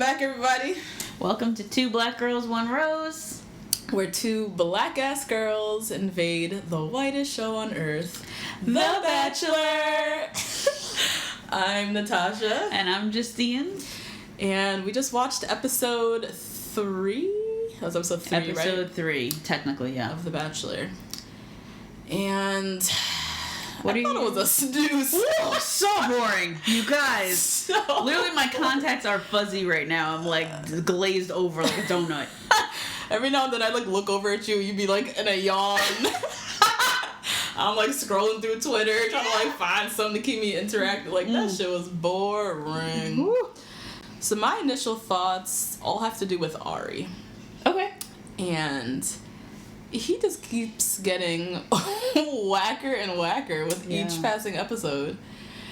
back, everybody. Welcome to Two Black Girls, One Rose. Where two black-ass girls invade the whitest show on earth, The Bachelor. I'm Natasha. And I'm Justine. And we just watched episode 3? That was episode 3, right? Episode 3, technically, yeah. Of The Bachelor. And I thought it was a snooze. Ooh, so boring, you guys. So literally, my contacts are fuzzy right now. I'm like glazed over like a donut. Every now and then I look over at you, you'd be like in a yawn. I'm like scrolling through Twitter trying to find something to keep me interactive. That shit was boring. Woo. So my initial thoughts all have to do with Arie. Okay. And he just keeps getting whacker and whacker with each passing episode.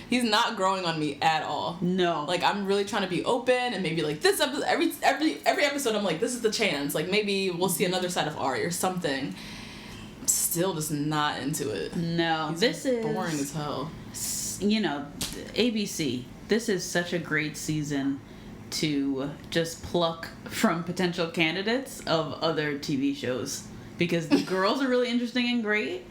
He's not growing on me at all. No. I'm really trying to be open, and maybe this episode, every episode I'm like, this is the chance. Maybe we'll see another side of Arie or something. I'm still just not into it. No. This is boring as hell. ABC. This is such a great season to just pluck from potential candidates of other TV shows. Because the girls are really interesting and great,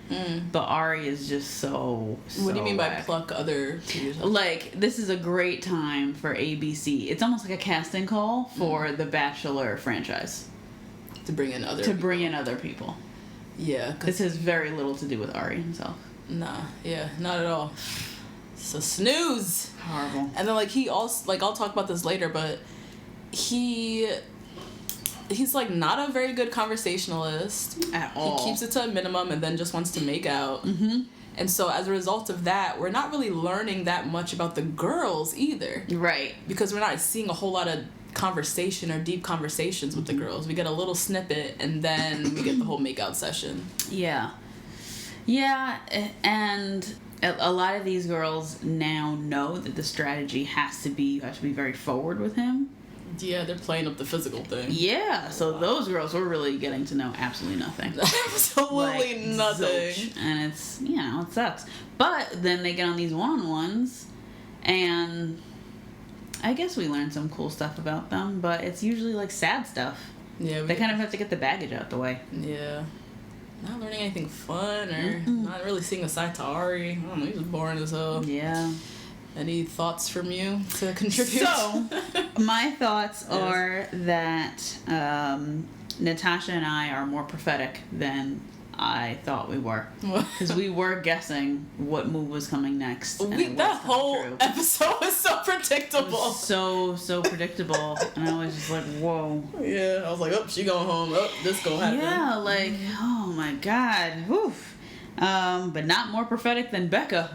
but Arie is just so What do you mean by whack. pluck other TV shows? This is a great time for ABC. It's almost like a casting call for the Bachelor franchise. To bring in other people. Yeah. This has very little to do with Arie himself. Nah, yeah, not at all. It's a snooze. Horrible. And then he also I'll talk about this later, but he's not a very good conversationalist At all. He keeps it to a minimum and then just wants to make out. Mm-hmm. And so as a result of that, we're not really learning that much about the girls either. Right. Because we're not seeing a whole lot of conversation or deep conversations with the girls. We get a little snippet and then we get the whole makeout session. Yeah. Yeah, and a lot of these girls now know that the strategy has to be, you have to be very forward with him. Yeah, they're playing up the physical thing. Yeah, so those girls were really getting to know absolutely nothing. Absolutely nothing. Zilch. And it's, it sucks. But then they get on these one-on-ones, and I guess we learn some cool stuff about them, but it's usually sad stuff. Yeah, they kind of have to get the baggage out the way. Yeah. Not learning anything fun or not really seeing a side to Arie. I don't know, he's just boring as hell. Yeah. Any thoughts from you to contribute? So, my thoughts are that Natasha and I are more prophetic than I thought we were. Because we were guessing what move was coming next. That whole episode was so predictable. It was so predictable. And I was just like, whoa. Yeah, I was like, oh, she going home. Oh, this gonna happen. Yeah, oh my God. Woof. But not more prophetic than Bekah.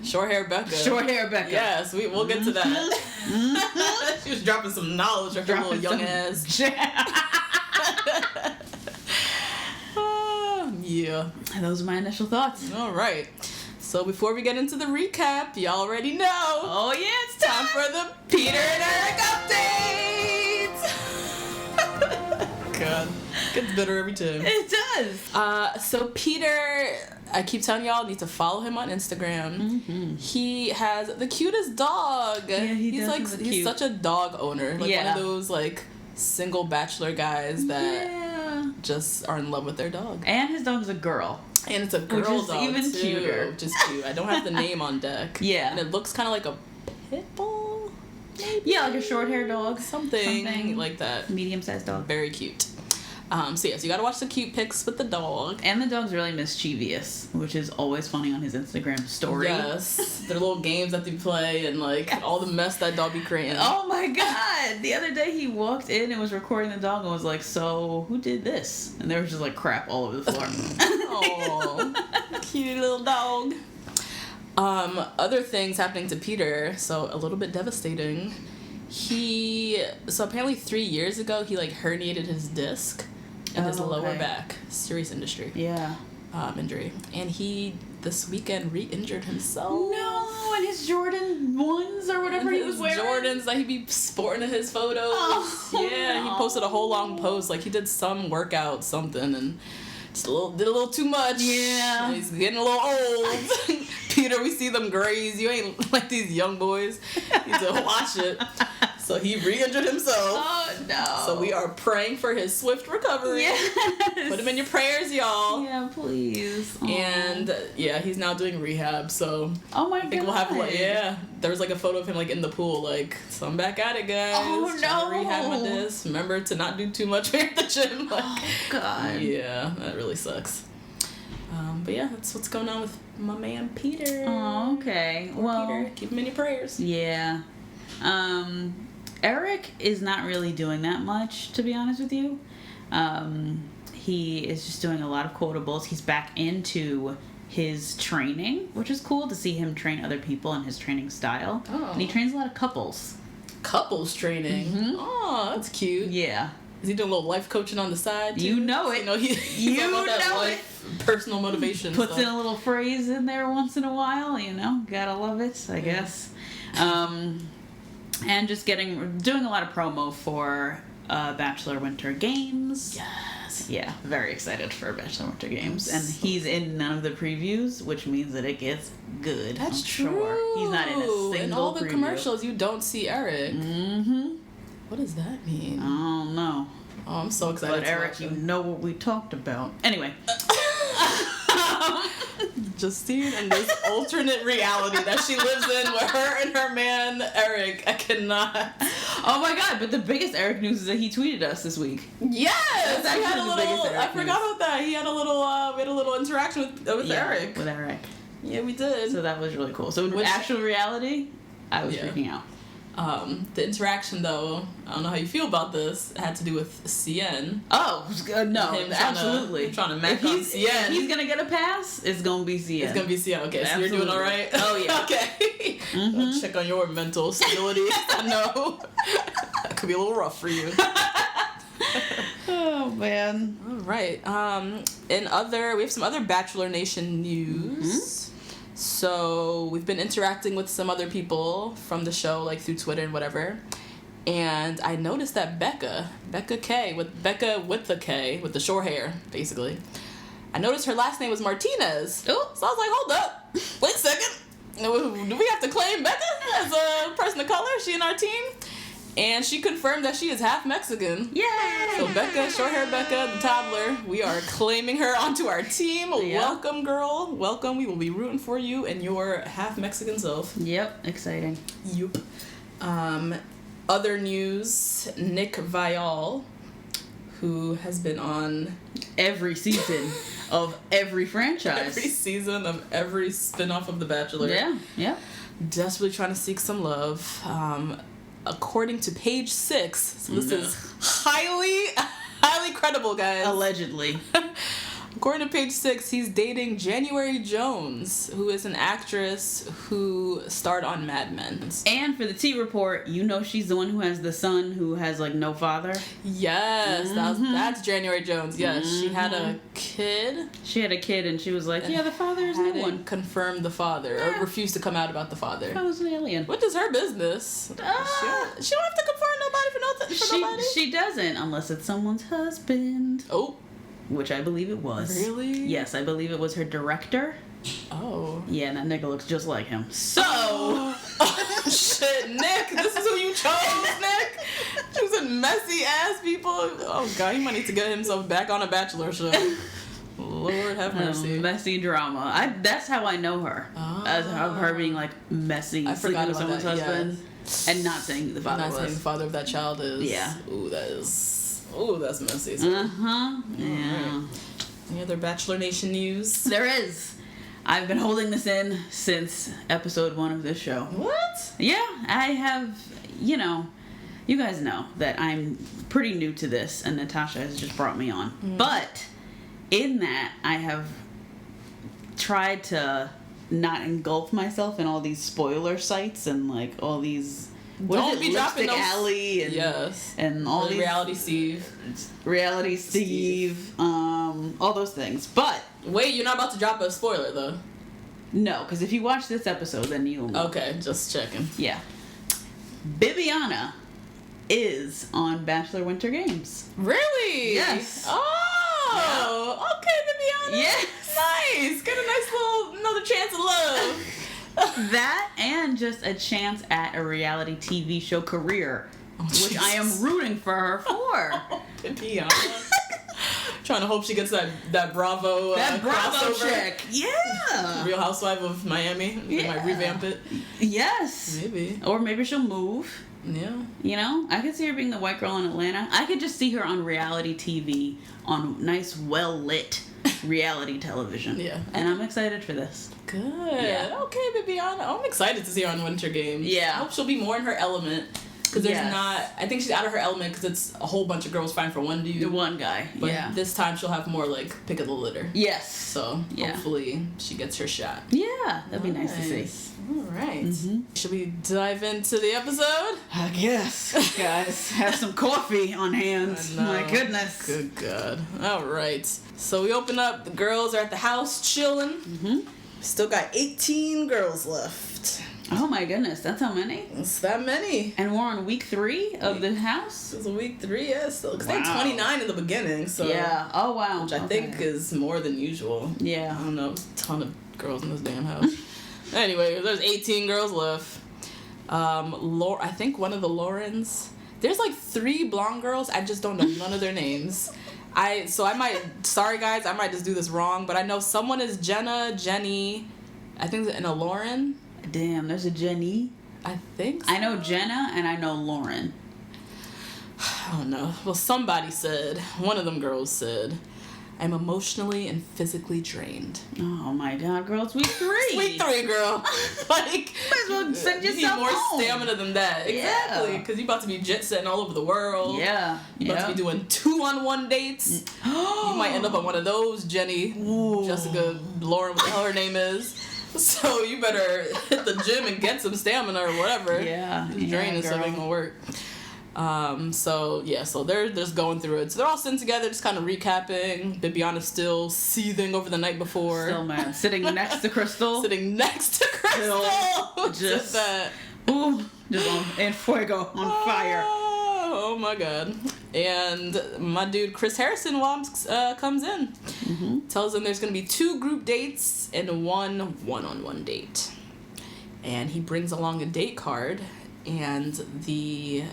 Short hair Bekah. Yes, we'll get to that. She was dropping some knowledge of her little young ass. Yeah. And those are my initial thoughts. All right. So before we get into the recap, y'all already know. Oh yeah, it's time for the Peter and Eric update. God, gets better every time. It does. So Peter, I keep telling y'all, need to follow him on Instagram. Mm-hmm. He has the cutest dog. Yeah, he's such a dog owner. One of those single bachelor guys that just are in love with their dog. And his dog's a girl. And it's a girl dog even too, cuter. which is cute. I don't have the name on deck. Yeah. And it looks kind of like a pit bull. Maybe? Yeah, like a short hair dog. Something like that. Medium-sized dog. Very cute. So you gotta watch the cute pics with the dog. And the dog's really mischievous, which is always funny on his Instagram story. Yes. Their little games that they play and all the mess that dog be creating. Oh my God. The other day he walked in and was recording the dog and was like, so who did this? And there was just crap all over the floor. Oh, cute little dog. Other things happening to Peter, so a little bit devastating. So apparently 3 years ago he herniated his disc in his lower back. Serious injury. Yeah. Injury. And he this weekend re-injured himself. No, and his Jordan 1s or whatever he was wearing. Jordans that he'd be sporting in his photos. Oh, he posted a whole long post. He did some workout, something, and just did a little too much. Yeah. He's getting a little old. Peter, we see them graze. You ain't like these young boys. You need to watch it. So he re-injured himself. Oh, no. So we are praying for his swift recovery. Yes. Put him in your prayers, y'all. Yeah, please. Aww. And yeah, he's now doing rehab. So oh my god. I think we'll have there was like a photo of him like in the pool, like, so I'm back at it, guys. Oh Trying to no. rehab my disc. Remember to not do too much at the gym. Like, oh god. yeah, that really sucks. But yeah, that's what's going on with my man Peter. Oh, okay. Well, Peter, keep him in your prayers. Yeah. Eric is not really doing that much, to be honest with you. He is just doing a lot of quotables. He's back into his training, which is cool to see him train other people in his training style. Oh. And he trains a lot of couples. Couples training. Mm-hmm. Oh, that's cute. Yeah. Is he doing a little life coaching on the side, too? You know it. You know, he's all about that life, personal motivation Puts stuff. in a little phrase in there once in a while, you know. Gotta love it, I guess. And just doing a lot of promo for Bachelor Winter Games. Yes. Yeah, very excited for Bachelor Winter Games. And So he's in none of the previews, which means that it gets good. That's I'm true. Sure. He's not in a single In all the preview. commercials, you don't see Eric. Mm-hmm. What does that mean? I don't know. Oh, I'm so excited. But to Eric, watch you it. know what we talked about. Anyway. Justine and this alternate reality that she lives in with her and her man Eric. I cannot. Oh my god, but the biggest Eric news is that he tweeted us this week. Yes, That's we had a actually the biggest little. Eric I forgot about that. He had a little. We had a little interaction with Eric. With Eric. Yeah, we did. So that was really cool. So in Which- actual reality, I was Yeah. freaking out. The interaction, though, I don't know how you feel about this, had to do with CN. Oh, no, Him absolutely. trying to mac if on he's, CN. if he's going to get a pass, it's going to be CN. It's gonna be CN. Okay, so you're doing Absolutely. all right. Oh, yeah. Okay. I'll check on your mental stability. I know that could be a little rough for you. Oh, man. All right. We have some other Bachelor Nation news. So we've been interacting with some other people from the show, like through Twitter and whatever. And I noticed that Bekah with the K, with the short hair, basically. I noticed her last name was Martinez. Oh. So I was like, hold up. Wait a second. Do we have to claim Bekah as a person of color? Is she in our team? And she confirmed that she is half Mexican. Yay! So Bekah, short hair Bekah, the toddler, we are claiming her onto our team. Yeah. Welcome, girl. Welcome. We will be rooting for you and your half Mexican self. Yep, exciting. Yup. Other news, Nick Viall, who has been on Every season of every franchise. every season of every spinoff of The Bachelor. Yeah. Desperately trying to seek some love. According to page 6, so this is highly credible, guys. Allegedly. According to page 6, he's dating January Jones, who is an actress who starred on Mad Men. And for the T report, you know she's the one who has the son who has like no father. Yes, that's January Jones. Yes, she had a kid. She had a kid and she was like, yeah, the father is no Hadn't one. confirmed the father, or refused to come out about the father. That was an alien. Which is her business. She don't have to confirm nobody for nobody. She doesn't unless it's someone's husband. Oh. Which I believe it was. Really? Yes, I believe it was her director. Oh. Yeah, and that nigga looks just like him. So... Oh, shit, Nick, this is who you chose, Nick? Choosing messy ass people. Oh, God, he might need to get himself back on a Bachelor show. Lord have mercy. Messy drama. That's how I know her. As of her being like messy, I sleeping forgot with about someone's that, husband, and not saying who the father Not saying the was. father of that child is. Yeah. Ooh, that's messy. Yeah. Any other Bachelor Nation news? There is. I've been holding this in since episode 1 of this show. What? Yeah, I have, you guys know that I'm pretty new to this, and Natasha has just brought me on. But in that, I have tried to not engulf myself in all these spoiler sites and like all these... Don't be dropping Lipstick those... Alley and, yes. and all these... Reality Steve. All those things. But... Wait, you're not about to drop a spoiler, though. No, because if you watch this episode, then you'll know. Okay, just checking. Yeah. Bibiana is on Bachelor Winter Games. Really? Yes. Oh, okay, Bibiana. Yes. Nice. Get a nice another chance of love. That and just a chance at a reality TV show career which I am rooting for her for. Bibiana. Trying to hope she gets that Bravo crossover. chick. Yeah. Real Housewife of Miami. They might revamp it. Yes. Maybe. Or maybe she'll move. Yeah. You know, I could see her being the white girl in Atlanta. I could just see her on reality TV, on nice, well-lit reality television. Yeah. And I'm excited for this. Good. Yeah. Okay, Bibiana. I'm excited to see her on Winter Games. Yeah. I hope she'll be more in her element. Because there's not... I think she's out of her element because it's a whole bunch of girls fighting for one dude. The one guy. But this time she'll have more, like, pick of the litter. Yes. So, hopefully she gets her shot. Yeah. That'd be nice to see. All right. Mm-hmm. Should we dive into the episode? I guess. Guys, have some coffee on hand. My goodness. Good God. All right. So we open up. The girls are at the house chilling. Mm-hmm. Still got 18 girls left. Oh my goodness, that's how many? It's that many. And we're on week 3 of the house? It's week 3, yeah. Still, because they had 29 in the beginning, so... Yeah. Oh, wow. Which I think is more than usual. Yeah. I don't know. There's a ton of girls in this damn house. Anyway, there's 18 girls left. I think one of the Laurens... There's like 3 blonde girls. I just don't know none of their names. Sorry guys, I might just do this wrong, but I know someone is Jenna, Jenny, I think, and a Lauren. Damn, there's a Jenny. I think so. I know Jenna and I know Lauren. I don't know. Well, one of them girls said, I'm emotionally and physically drained. Oh my God, girl, it's week 3. Week 3, girl. Like, might as well send yourself you need more home. stamina than that. Exactly. Because you're about to be jet setting all over the world. Yeah. You're about to be doing 2-on-1 dates. You might end up on one of those, Jenny, Jessica, Lauren, what the hell her name is. So you better hit the gym and get some stamina or whatever. Yeah. Draining so it ain't gonna work. So they're just going through it. So they're all sitting together, just kind of recapping. Bibiana's still seething over the night before. Still mad. Sitting next to Krystal. Sitting next to Krystal. Just en fuego, on fire. Oh my God. And my dude Chris Harrison comes in. Mm-hmm. Tells them there's going to be 2 group dates and 1 one-on-one date. And he brings along a date card, and the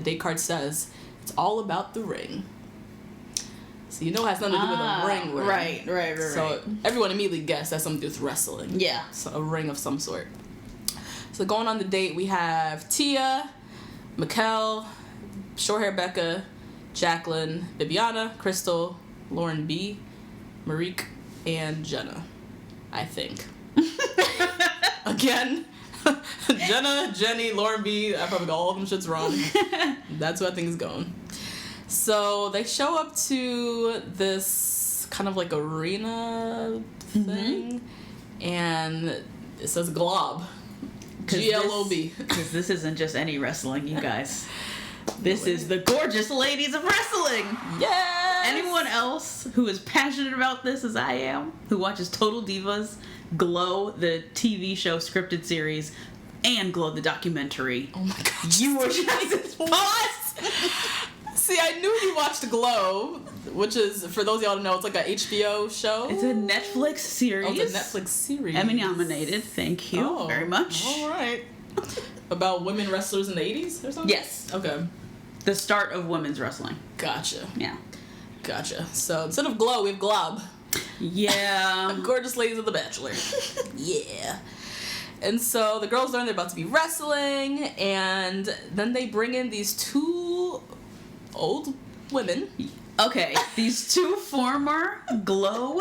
date card says it's all about the ring. So you know it has nothing to do with a ring. Right. So everyone immediately guessed that's something to do with wrestling. Yeah. So a ring of some sort. So going on the date, we have Tia, Mikkel, short hair Bekah, Jacqueline, Bibiana, Krystal, Lauren B, Marique, and Jenna, I think. Again, Jenna, Jenny, Lauren B, I probably got all of them shits wrong. That's who I think is going. So they show up to this kind of like arena thing, and it says Glob. G-L-O-B. Because this isn't just any wrestling, you guys. This is the gorgeous ladies of wrestling. Yes! Anyone else who is passionate about this as I am, who watches Total Divas, Glow, the TV show scripted series, and Glow, the documentary. Oh my God. You were just what? See, I knew you watched Glow, which is, for those of y'all who know, it's like a HBO show. It's a Netflix series. Oh, it's a Netflix series. Emmy nominated. Thank you very much. All right. About women wrestlers in the 80s or something? Yes. Okay. The start of women's wrestling. Gotcha. Yeah. Gotcha. So instead of Glow, we have Glob. Yeah. Gorgeous ladies of The Bachelor. Yeah. And so the girls learn they're about to be wrestling, and then they bring in these 2 old women. Okay, these 2 former Glow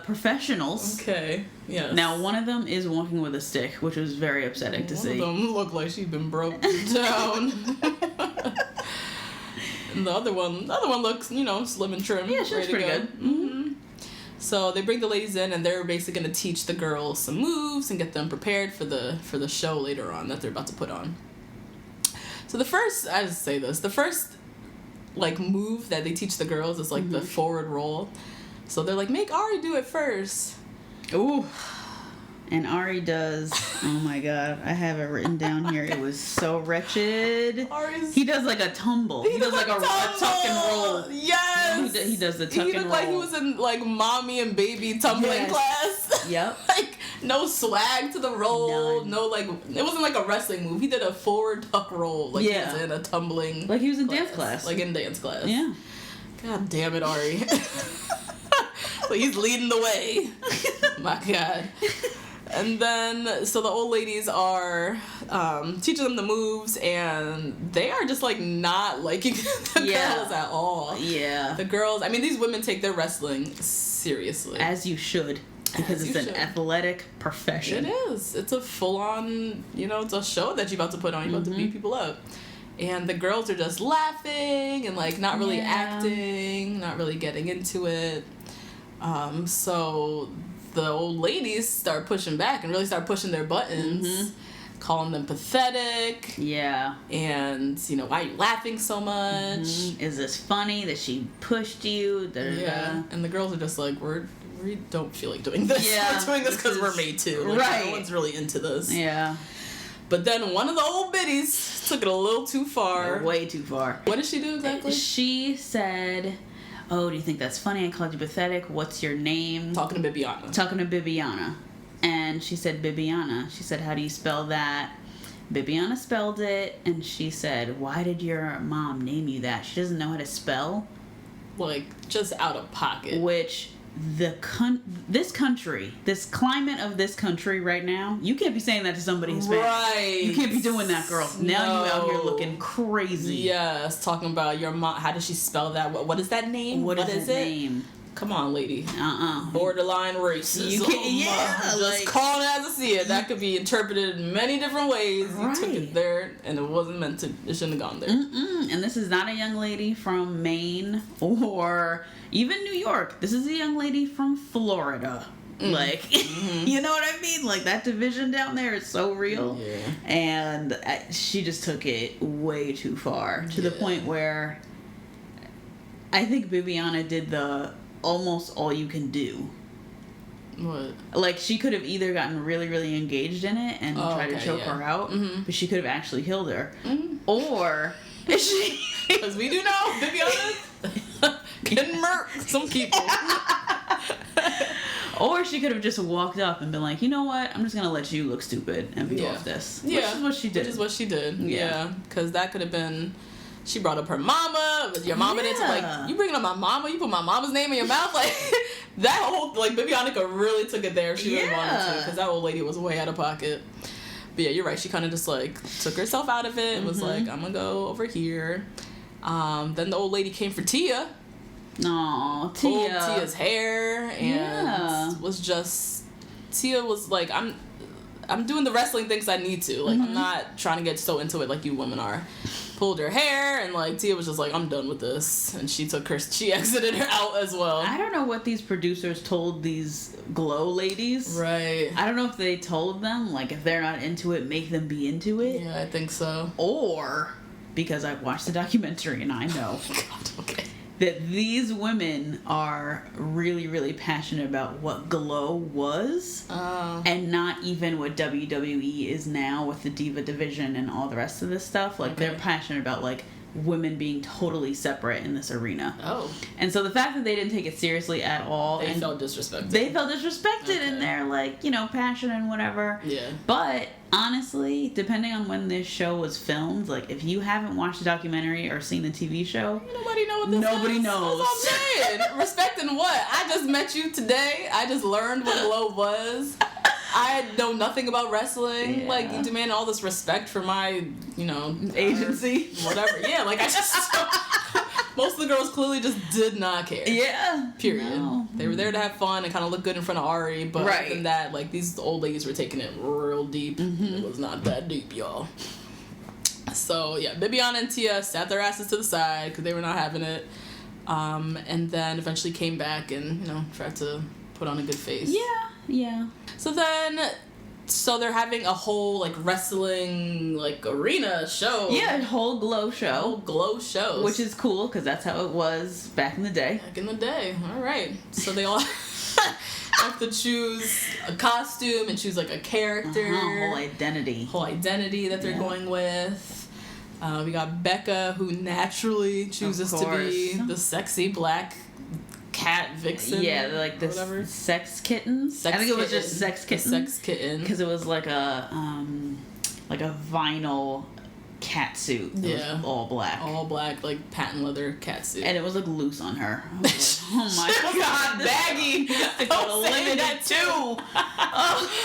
professionals. Okay, yes. Now, one of them is walking with a stick, which was very upsetting to see. One of them looked like she'd been broke down. And the other one looks, slim and trim. Yeah, she looks pretty good. Mm-hmm. So they bring the ladies in, and they're basically going to teach the girls some moves and get them prepared for the show later on that they're about to put on. So the first like move that they teach the girls is like the forward roll. So they're like, make Arie do it first. Ooh. And Arie does. Oh my God, I have it written down here. It was so wretched. He does like a tumble. He does like a tuck and roll. Yes. He does the tuck and roll. He looked like he was in like mommy and baby tumbling class. Yep. Like No swag to the roll. None. No, like, it wasn't like a wrestling move. He did a forward tuck roll. Like, he was in a tumbling Like he was in dance class. Like in dance class. Yeah. God damn it, Arie. So he's leading the way. My God. And then, so the old ladies are teaching them the moves, and they are just, like, not liking the girls at all. Yeah. The girls, I mean, these women take their wrestling seriously. As you should. Because it's an athletic profession. It is. It's a full-on, it's a show that you're about to put on. You're about to beat people up. And the girls are just laughing and, like, not really acting, not really getting into it. So the old ladies start pushing back and really start pushing their buttons, calling them pathetic. Yeah. And, why are you laughing so much? Is this funny that she pushed you? Yeah. And the girls are just like, we don't feel like doing this. Yeah. We're doing this because we're made to. Like, right. No one's really into this. Yeah. But then one of the old biddies took it a little too far. Way too far. What did she do exactly? She said, "Oh, do you think that's funny? I called you pathetic. What's your name?" Talking to Bibiana. And she said, Bibiana. She said, "How do you spell that?" Bibiana spelled it, and she said, "Why did your mom name you that? She doesn't know how to spell." Like, just out of pocket. Which, this climate of this country right now, you can't be saying that to somebody Hispanic. Right. You can't be doing that, girl. Now you out here looking crazy. Yes, talking about your mom. How does she spell that? What is that name? What is it? Name? Come on, lady. Uh-uh. Borderline racist. You can't, Just like, call it as I see it. That could be interpreted in many different ways. You Right. took it there, and it wasn't meant to. It shouldn't have gone there. And this is not a young lady from Maine or even New York. This is a young lady from Florida. Like, you know what I mean? Like, that division down there is so real. Yeah. And she just took it way too far to the point where I think Bibiana did the almost all you can do. What? Like, she could have either gotten really, really engaged in it and tried to choke her out, but she could have actually killed her. Or she... Because we do know Bibiana can murk some people. Or she could have just walked up and been like, you know what? I'm just going to let you look stupid and be off this. Yeah. Which is what she did. Which is what she did. Yeah. Because that could have been... She brought up her mama. Your mama didn't... Like, you bringing up my mama? You put my mama's name in your mouth? Like, that whole... Like, Bibiana really took it there if she really wanted to. Because that old lady was way out of pocket. But yeah, you're right. She kind of just, like, took herself out of it and was like, I'm going to go over here. Then the old lady came for Tia. Aw, Tia. Pulled Tia's hair and was just... Tia was like, I'm doing the wrestling things I need to. Like, I'm not trying to get so into it like you women are. Pulled her hair, and, like, Tia was just like, I'm done with this. And she exited her out as well. I don't know what these producers told these glow ladies. Right. I don't know if they told them, like, if they're not into it, make them be into it. Yeah, I think so. Or, because I've watched the documentary and I know. Oh, God, okay. That these women are really, really passionate about what Glow was and not even what WWE is now with the Diva division and all the rest of this stuff. Like, they're passionate about, like, women being totally separate in this arena. Oh. And so the fact that they didn't take it seriously at all. They felt disrespected. They felt disrespected in their, like, passion and whatever. Yeah. But, honestly, depending on when this show was filmed, like, if you haven't watched the documentary or seen the TV show... Nobody knows what this is. Nobody knows. That's what I'm saying. Respecting what? I just met you today. I just learned what Glow was. I know nothing about wrestling. Yeah. Like, you demand all this respect for my, agency. Whatever. Yeah, like, I just... Most of the girls clearly just did not care. Yeah. Period. No. They were there to have fun and kind of look good in front of Arie, but other than that, like, these old ladies were taking it real deep. It was not that deep, y'all. So, yeah, Bibiana and Tia sat their asses to the side because they were not having it. And then eventually came back and, tried to put on a good face. Yeah. So they're having a whole, like, wrestling, like, arena show. Yeah, a whole Glow show. A whole Glow show. Which is cool, because that's how it was back in the day. Back in the day. All right. So they all have to choose a costume and choose, like, a character. Whole identity that they're going with. We got Bekah, who naturally chooses to be the sexy black cat vixen. Yeah, like the whatever. sex kittens. I think it was just sex kitten. Sex kitten. Because it was like a vinyl cat suit. It was all black. All black, like patent leather cat suit. And it was like loose on her. I was like, oh my god, baggy. Don't say that too. Oh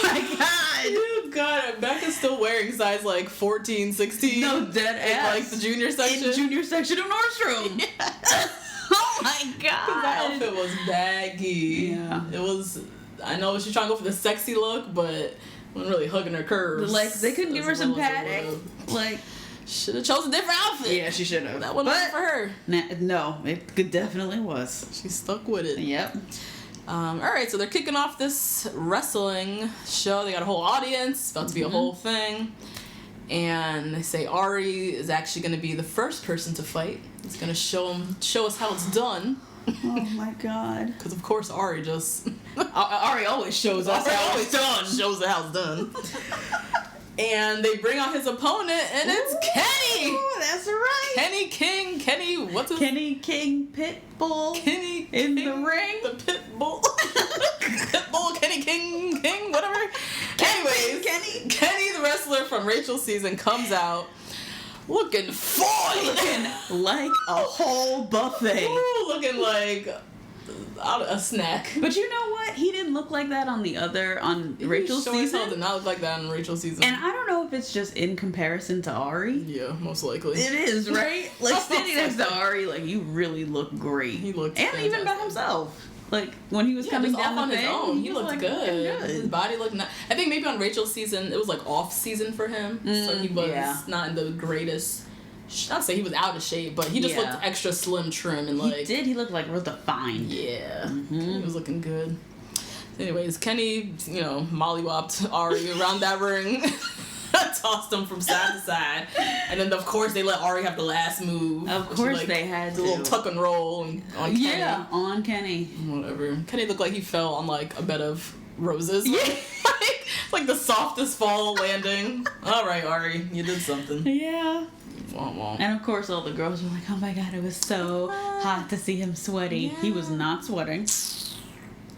my god. Dude, God, Becca's still wearing size like 14, 16. No, dead ass. Like the junior section. In the junior section of Nordstrom. Yeah. Oh my god. That outfit was baggy. Yeah. It was, I know she's trying to go for the sexy look, but wasn't really hugging her curves. Like, they couldn't give her some padding. Like, should have chosen a different outfit. Yeah, she should have. That one wasn't for her. No, it definitely was. She stuck with it. Yep. Alright, so they're kicking off this wrestling show. They got a whole audience. It's about to be a whole thing. And they say Arie is actually going to be the first person to fight. He's going to show us how it's done. Oh my god. Because of course Arie just... Arie always shows us how it's done. Shows how it's done. And they bring out his opponent, and it's Kenny! Oh, that's right. Kenny, what's his... Kenny King Pitbull. Kenny in King, the ring. The Pitbull. Pitbull, Kenny King, whatever. Anyways, Kenny, the wrestler from Rachel's season, comes out looking fine. Looking like a whole buffet. Ooh, looking like a snack. But you know what? He didn't look like that on Rachel's season. Did not look like that on Rachel's season. And I don't know if it's just in comparison to Arie. Yeah, most likely. It is, right? Like, standing next to Arie, like, you really look great. He looked And fantastic. even by himself. Like, when he was coming down on the his thing, own, he looked like, good. good. His body looked nice. I think maybe on Rachel's season, it was like off season for him. So he was not in the greatest... I'd say he was out of shape, but he just looked extra slim, trim, and like... He did. He looked like real defined. Yeah. He was looking good. Anyways, Kenny, mollywopped Arie around that ring. Tossed him from side to side. And then, of course, they let Arie have the last move. Of course they had the little tuck and roll on Kenny. Yeah, on Kenny. Whatever. Kenny looked like he fell on, like, a bed of roses. Yeah. like the softest fall landing. All right, Arie, you did something. Yeah. Womp womp. And of course, all the girls were like, "Oh my god, it was so hot to see him sweaty." Yeah. He was not sweating.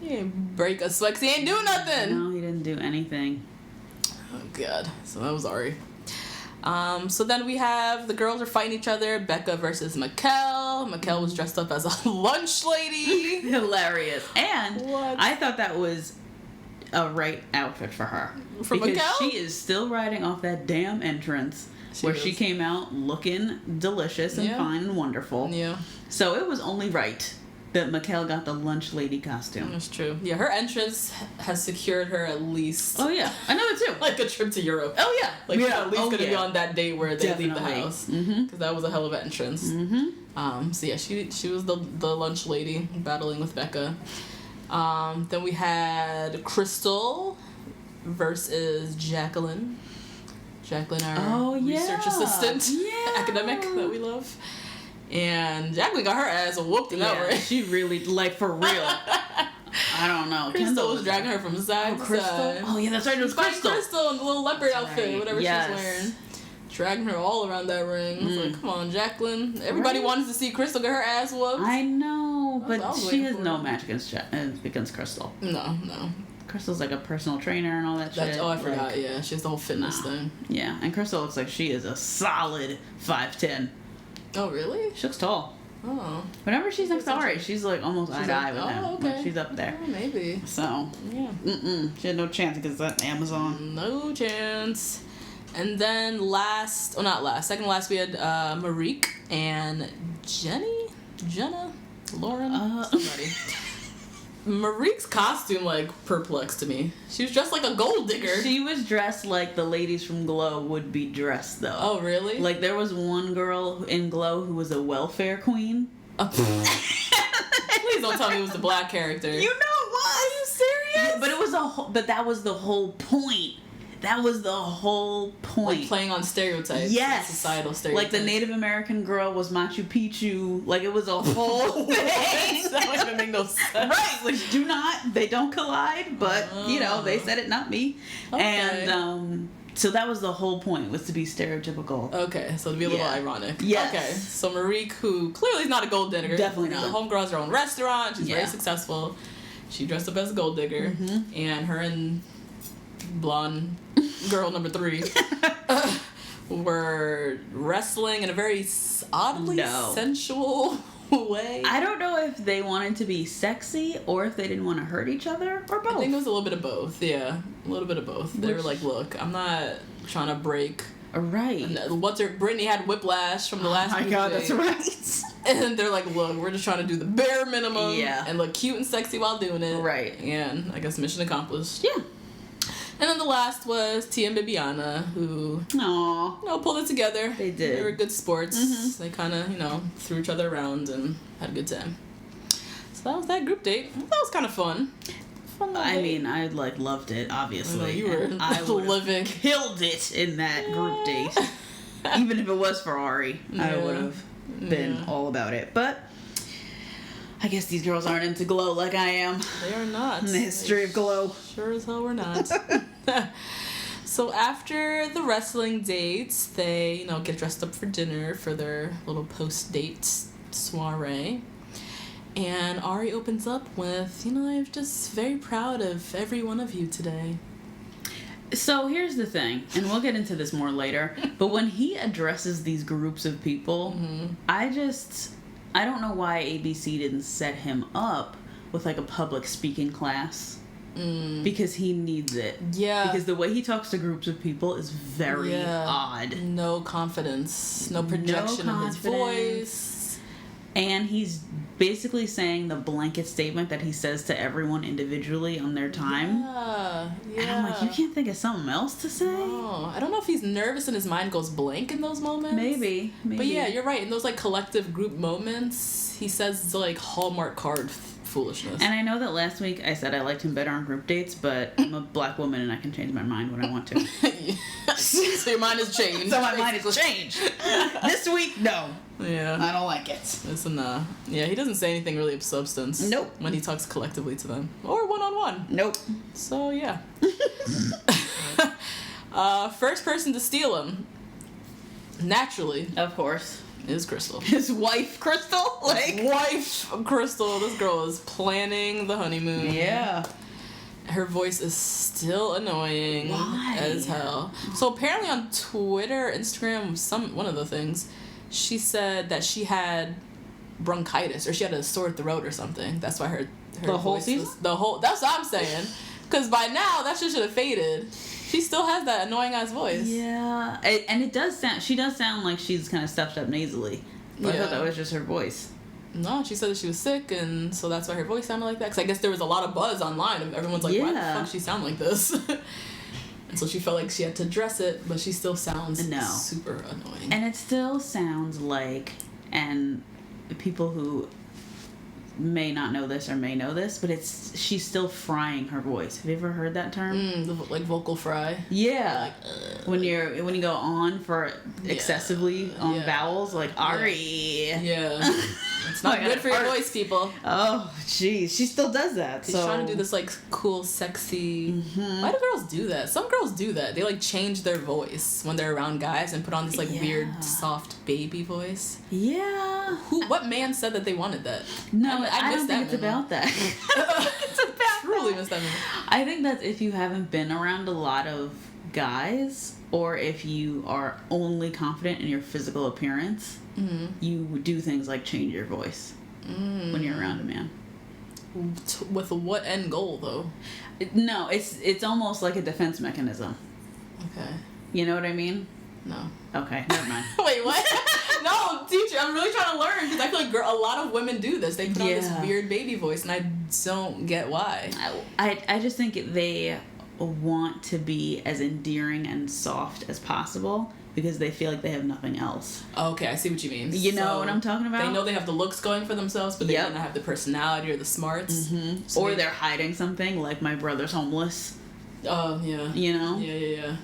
He didn't break a sweat 'cause he ain't doing nothing. No, he didn't do anything. Oh god. So that was Arie. So then we have the girls are fighting each other. Bekah versus Mikel. Mikel was dressed up as a lunch lady. Hilarious. And What? I thought that was a right outfit for her. For because Mikel? she is still riding off that damn entrance where she came out looking delicious and fine and wonderful. Yeah. So it was only right that Mikel got the lunch lady costume. That's true. Yeah, her entrance has secured her at least. Oh yeah, I know it too. Like a trip to Europe. Oh yeah, Like yeah. she's at least gonna be on that date where they leave the house. Because that was a hell of an entrance. So yeah, she was the lunch lady battling with Bekah. Then we had Krystal versus Jacqueline. Jacqueline, our research assistant, academic that we love. And Jacqueline got her ass whooped in that ring. She really, like, for real. I don't know. Krystal was dragging her from side to side. Oh yeah, that's right. It was Krystal. Krystal in the little leopard outfit, whatever she was wearing. Dragging her all around that ring. I was like, come on, Jacqueline. Everybody wanted to see Krystal get her ass whooped. I know, but she has no her. match against Krystal. No. Krystal's like a personal trainer and all that shit. Oh, I forgot. Yeah, she has the whole fitness thing. Yeah, and Krystal looks like she is a solid 5'10". Oh, really? She looks tall. Oh. Whenever she's next to Arie, she's like almost eye to eye with him. Okay. Like, she's up there. Oh, maybe. So, yeah. She had no chance because that Amazon. No chance. And then second last, we had Marique and Jenna, Lauren, somebody. Marique's costume, like, perplexed me. She was dressed like a gold digger. She was dressed like the ladies from Glow would be dressed, though. Oh, really? Like, there was one girl in Glow who was a welfare queen. Please don't tell me it was the black character. You know it was! Are you serious? Yeah, but it was but that was the whole point. That was the whole point. Like playing on stereotypes. Yes. Societal stereotypes. Like the Native American girl was Machu Picchu. Like it was a whole thing. That would even make no sense. Right. Which they don't collide, but they said it, not me. Okay. And So that was the whole point, was to be stereotypical. Okay, so to be a little ironic. Yes. Okay, so Marique, who clearly is not a gold digger. Definitely not. The homegirl has her own restaurant. She's very successful. She dressed up as a gold digger. And her and blonde girl number 3 were wrestling in a very oddly sensual way. I don't know if they wanted to be sexy or if they didn't want to hurt each other or both. I think it was a little bit of both, yeah. A little bit of both. They were like, look, I'm not trying to break. Right. Brittany had whiplash from the last Oh my God, that's right. And they're like, look, we're just trying to do the bare minimum and look cute and sexy while doing it. Right. And I guess mission accomplished. Yeah. And then the last was Tia and Bibiana, who pulled it together. They did. They were good sports. They kind of, threw each other around and had a good time. So that was that group date. That was kind of fun. I mean, I loved it, obviously. You were living. Killed it in that group date. Even if it was for Arie, I would have been all about it. But I guess these girls aren't into Glow like I am. They are not. In the history of Glow. Sure as hell we're not. So after the wrestling dates, they, get dressed up for dinner for their little post-date soiree. And Arie opens up with, I'm just very proud of every one of you today. So here's the thing, and we'll get into this more later, but when he addresses these groups of people, I don't know why ABC didn't set him up with a public speaking class. Because he needs it. Yeah. Because the way he talks to groups of people is very odd. No confidence. No projection in his voice. And he's basically saying the blanket statement that he says to everyone individually on their time. Yeah. And I'm like, you can't think of something else to say? No. I don't know if he's nervous and his mind goes blank in those moments. Maybe. But yeah, you're right. In those collective group moments, he says the Hallmark card foolishness. And I know that last week I said I liked him better on group dates, but I'm a black woman and I can change my mind when I want to. So your mind has changed. So my mind has changed. This week, no. Yeah. I don't like it. It's a yeah, he doesn't say anything really of substance. Nope. When he talks collectively to them. Or one-on-one. Nope. So, yeah. First person to steal him, naturally. Of course. Is Krystal. His wife, Krystal? His wife, Krystal. This girl is planning the honeymoon. Yeah. Her voice is still annoying as hell. So apparently on Twitter, Instagram, one of the things, she said that she had bronchitis or she had a sore throat or something. That's why her the whole voice season? That's what I'm saying. Because by now, that shit should have faded. She still has that annoying ass voice. Yeah. And it does sound, she does sound like she's kind of stuffed up nasally. But I thought that was just her voice. No, she said that she was sick, and so that's why her voice sounded like that. Because I guess there was a lot of buzz online, and everyone's like, why the fuck she sound like this? And so she felt like she had to address it, but she still sounds super annoying. And it still sounds like, and people who may not know this or may know this, but she's still frying her voice. Have you ever heard that term? Like vocal fry. Yeah. When you go on for excessively on vowels, like Arie. Yeah. It's not good for your voice, people. Oh, jeez. She still does that. She's trying to do this cool, sexy. Why do girls do that? Some girls do that. They change their voice when they're around guys and put on this weird, soft baby voice. Yeah. What man said that they wanted that? No, I don't think it's about that. It's about truly missed that memo. I think that's if you haven't been around a lot of guys, or if you are only confident in your physical appearance, you do things like change your voice when you're around a man. With what end goal, though? No, it's almost like a defense mechanism. Okay. You know what I mean? No. Okay, never mind. Wait, what? No, teacher, I'm really trying to learn because I feel like a lot of women do this. They put on this weird baby voice, and I don't get why. I just think they want to be as endearing and soft as possible because they feel like they have nothing else. Okay, I see what you mean. You know what I'm talking about? They know they have the looks going for themselves, but they don't have the personality or the smarts. So or they're hiding something, like my brother's homeless. Oh, yeah. You know? Yeah.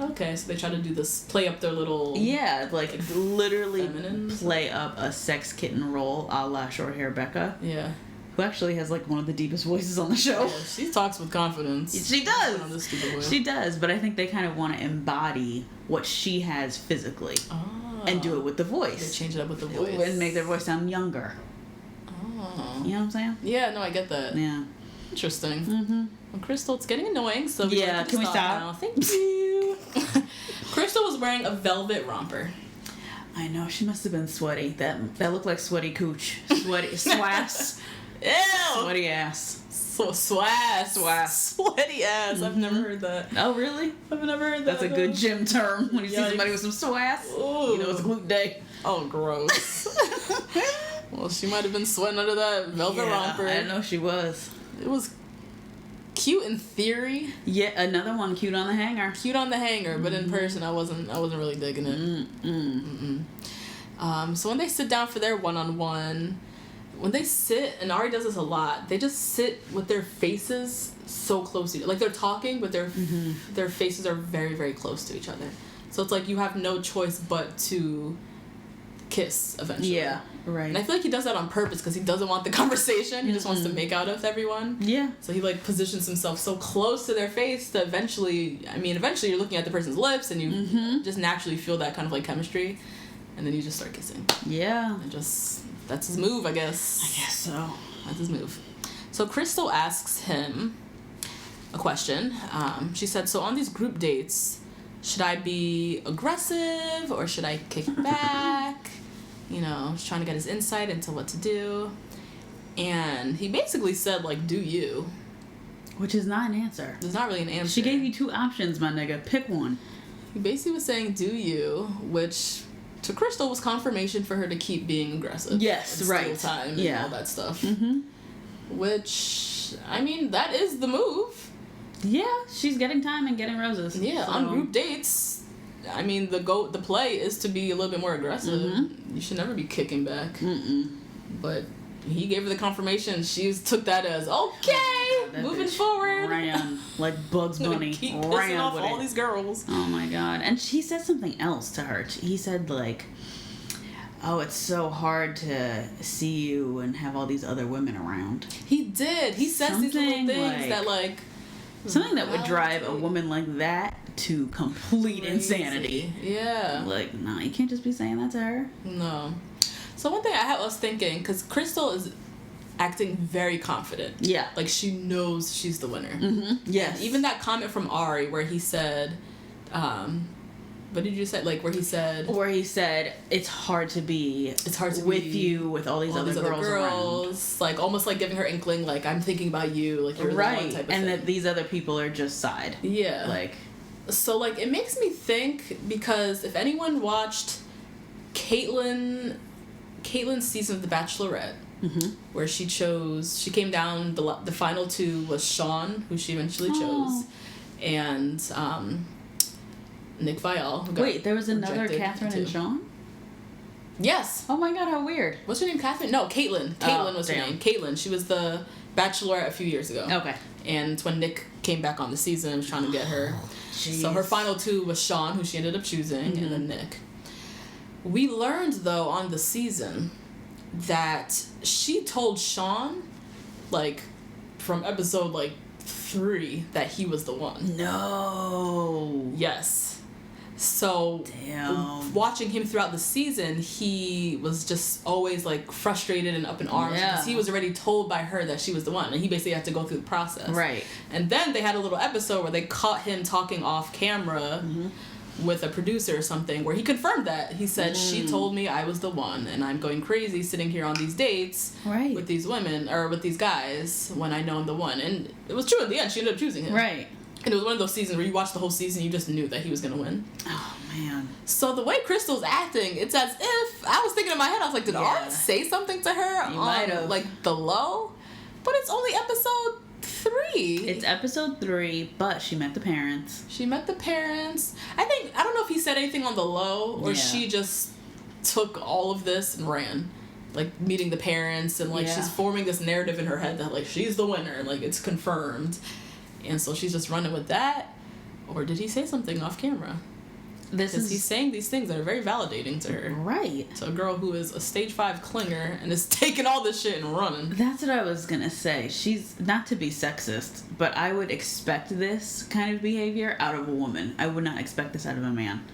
Okay, so they try to do this, play up their little... Yeah, literally feminine play up a sex kitten role a la short hair Bekah. Yeah. who actually has like one of the deepest voices on the show. Yeah, she talks with confidence. She does. On this stupid voice. She does, but I think they kind of want to embody what she has physically and do it with the voice. They change it up with the voice. And make their voice sound younger. Oh. You know what I'm saying? Yeah, no, I get that. Yeah. Interesting. Mm-hmm. Well, Krystal, it's getting annoying, so can we stop now? Thank you. Krystal was wearing a velvet romper. I know, she must have been sweaty. That looked like sweaty cooch. Sweaty, swass. Ew! Sweaty ass. So swass. Sweaty ass. Mm-hmm. I've never heard that. Oh, really? I've never heard that. That's a good gym term. When you see Yikes. somebody with some swass, Ooh. you know it's glute day. Oh, gross. Well, she might have been sweating under that velvet romper. I know she was. It was cute in theory. Yeah, another one cute on the hanger. Cute on the hanger, but in person, I wasn't really digging it. So when they sit down for their one-on-one, when they sit, and Arie does this a lot, they just sit with their faces so close to each other. Like, they're talking, but their faces are very, very close to each other. So it's like you have no choice but to kiss eventually. Yeah, right. And I feel like he does that on purpose because he doesn't want the conversation. He just wants to make out with everyone. Yeah. So he like positions himself so close to their face that eventually you're looking at the person's lips and you just naturally feel that kind of like chemistry, and then you just start kissing. Yeah. And that's his move, I guess. I guess so. That's his move. So Krystal asks him a question. She said, so on these group dates, should I be aggressive or should I kick back? You know, just trying to get his insight into what to do. And he basically said, like, do you. Which is not an answer. There's not really an answer. She gave you 2 options, my nigga. Pick one. He basically was saying, do you, which to Krystal was confirmation for her to keep being aggressive. Yes, and right. steal time and all that stuff. Mm-hmm. Which, I mean, that is the move. Yeah, she's getting time and getting roses. Yeah, so. on group dates, I mean, the play is to be a little bit more aggressive. You should never be kicking back. But he gave her the confirmation. She took that as, okay, moving forward. Ran like Bugs Bunny. Keep pissing off all these girls. Oh my god. And he said something else to her. He said, like, oh, it's so hard to see you and have all these other women around. He did. He says these little things that, like... Something that would drive a woman like that to complete insanity. Yeah. Like, no, you can't just be saying that to her. No. So one thing I was thinking, because Krystal is acting very confident. Yeah. Like, she knows she's the winner. Yes. And even that comment from Arie where he said, what did you say? Like, where he said, it's hard to be with you with all these other girls around. Like, almost like giving her inkling, like, I'm thinking about you, like, you're the one type of thing. And that these other people are just side. Yeah. Like. So, like, it makes me think, because if anyone watched Caitlyn's season of The Bachelorette, where she came down, the final 2 was Sean, who she eventually chose, and, Nick Viall. Wait, there was another Catherine and Sean? Yes. Oh my god, how weird. What's her name, Catherine? No, Caitlyn. Caitlyn was her name. Caitlyn. She was the Bachelorette a few years ago. Okay. And it's when Nick came back on the season and was trying to get her. So her final 2 was Sean, who she ended up choosing, and then Nick. We learned, though, on the season that she told Sean, like, from episode, like, 3, that he was the one. No. Yes. So, watching him throughout the season, he was just always, like, frustrated and up in arms because he was already told by her that she was the one, and he basically had to go through the process. Right. And then they had a little episode where they caught him talking off camera with a producer or something, where he confirmed that. He said, she told me I was the one, and I'm going crazy sitting here on these dates with these women, or with these guys, when I know I'm the one. And it was true in the end. She ended up choosing him. Right. And it was one of those seasons where you watched the whole season, you just knew that he was going to win. Oh, man. So the way Krystal's acting, it's as if, I was thinking in my head, I was like, did Arie say something to her on, like, the low? But it's only episode 3. It's episode 3, but she met the parents. She met the parents. I don't know if he said anything on the low, or she just took all of this and ran. Like, meeting the parents, and, like, she's forming this narrative in her head that, like, she's the winner, like, it's confirmed. And so she's just running with that. Or did he say something off camera? Because he's saying these things that are very validating to her. Right. So a girl who is a stage 5 clinger and is taking all this shit and running. That's what I was gonna say. She's, not to be sexist, but I would expect this kind of behavior out of a woman. I would not expect this out of a man.